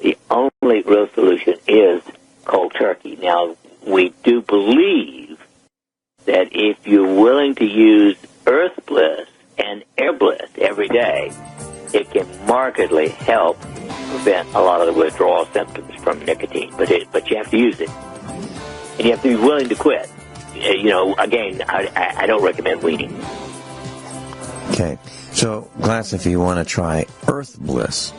the only real solution is cold turkey. Now, we do believe that if you're willing to use Earth Bliss and Air Bliss every day, it can markedly help prevent a lot of the withdrawal symptoms from nicotine. But you have to use it. And you have to be willing to quit. Again, I don't recommend weaning. Okay. So, Glass, if you want to try Earth Bliss,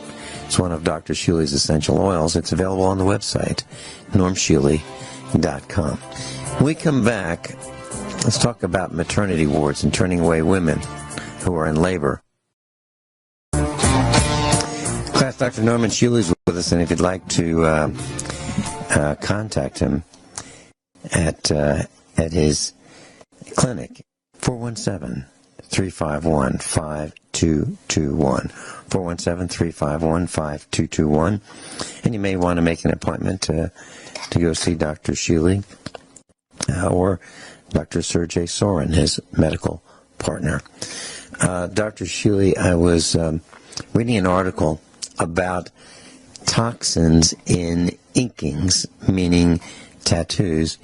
it's one of Dr. Shealy's essential oils. It's available on the website, normshealy.com. When we come back, let's talk about maternity wards and turning away women who are in labor. Class, Dr. Norman Shealy's with us, and if you'd like to contact him at his clinic, 417-351-5221. 417-351-5221. And you may want to make an appointment to go see Dr. Shealy or Dr. Sergey Sorin, his medical partner. Dr. Shealy, I was reading an article about toxins in inkings, meaning tattoos,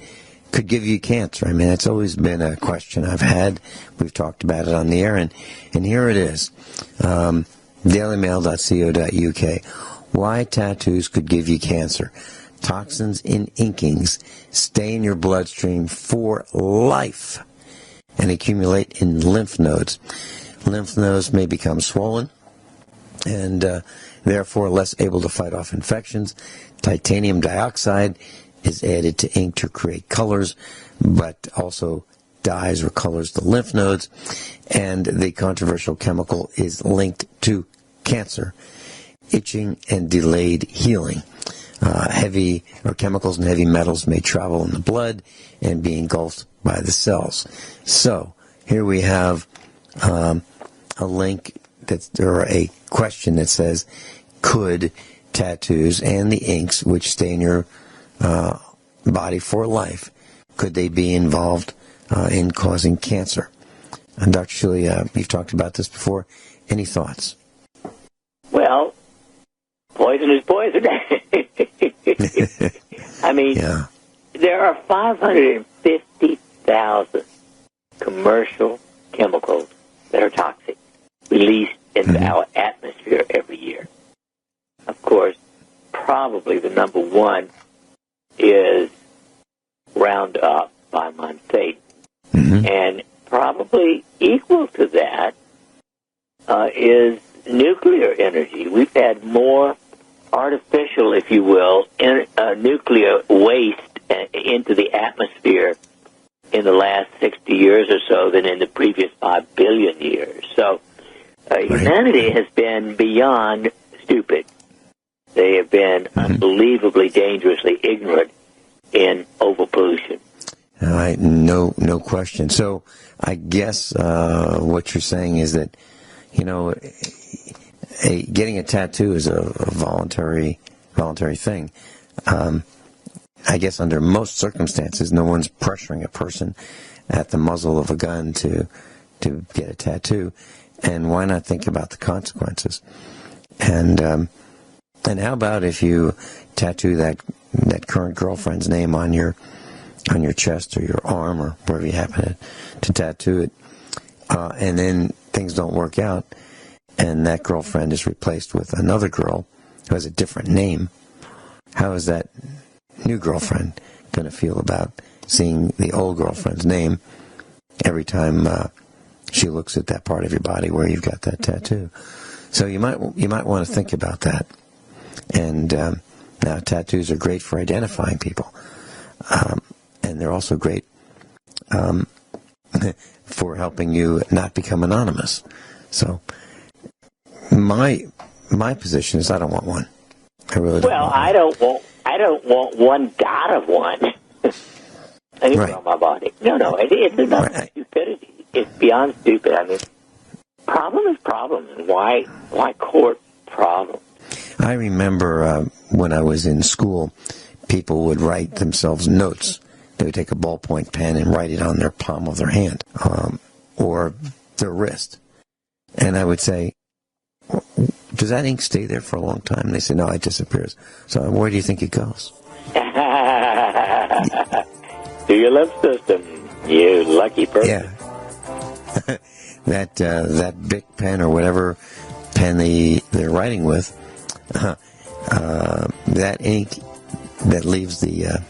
could give you cancer. I mean, that's always been a question I've had. We've talked about it on the air, and here it is. dailymail.co.uk. Why tattoos could give you cancer. Toxins in inkings stay in your bloodstream for life and accumulate in lymph nodes. Lymph nodes may become swollen and therefore less able to fight off infections. Titanium dioxide is added to ink to create colors, but also dyes or colors the lymph nodes. And the controversial chemical is linked to cancer, itching, and delayed healing. Heavy or chemicals and heavy metals may travel in the blood and be engulfed by the cells. So here we have a link or a question that says, could tattoos and the inks which stay in your body for life, could they be involved in causing cancer? And Dr. Shealy, you've talked about this before. Any thoughts? Well, poison is poison. I mean, there are 550,000 commercial chemicals that are toxic released into our atmosphere every year. Of course, probably the number one is Roundup by Monsanto. And probably equal to that is nuclear energy. We've had more artificial, if you will, nuclear waste into the atmosphere in the last 60 years or so than in the previous 5 billion years. So humanity has been beyond stupid. They have been unbelievably dangerously ignorant in overpollution. All right, no question. So I guess what you're saying is that, getting a tattoo is a voluntary thing. I guess under most circumstances, no one's pressuring a person at the muzzle of a gun to get a tattoo. And why not think about the consequences? And how about if you tattoo that current girlfriend's name on your chest or your arm or wherever you happen to tattoo it, and then things don't work out, and that girlfriend is replaced with another girl who has a different name? How is that new girlfriend going to feel about seeing the old girlfriend's name every time she looks at that part of your body where you've got that tattoo? So you might want to think about that. And now tattoos are great for identifying people, and they're also great for helping you not become anonymous. So my position is I don't want one. I really don't. Well, I don't want one dot of one anywhere on my body. No, it's not stupidity. It's beyond stupid. I mean, problem is problem, and why court problem? I remember when I was in school, people would write themselves notes. They would take a ballpoint pen and write it on their palm of their hand or their wrist. And I would say, does that ink stay there for a long time? And they say, no, it disappears. So where do you think it goes? To your lymph system, you lucky person. Yeah. that Bic pen or whatever pen they're writing with, that ink that leaves the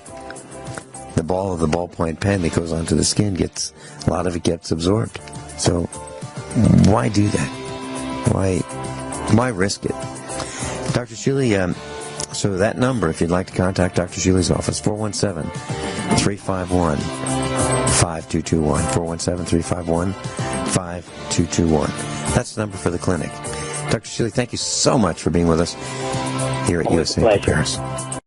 ball of the ballpoint pen that goes onto the skin a lot of it gets absorbed. So why do that? Why risk it? Dr. Shealy, so that number, if you'd like to contact Dr. Shealy's office, 417-351-5221. 417-351-5221. That's the number for the clinic. Dr. Shealy, thank you so much for being with us here at USA Prepares.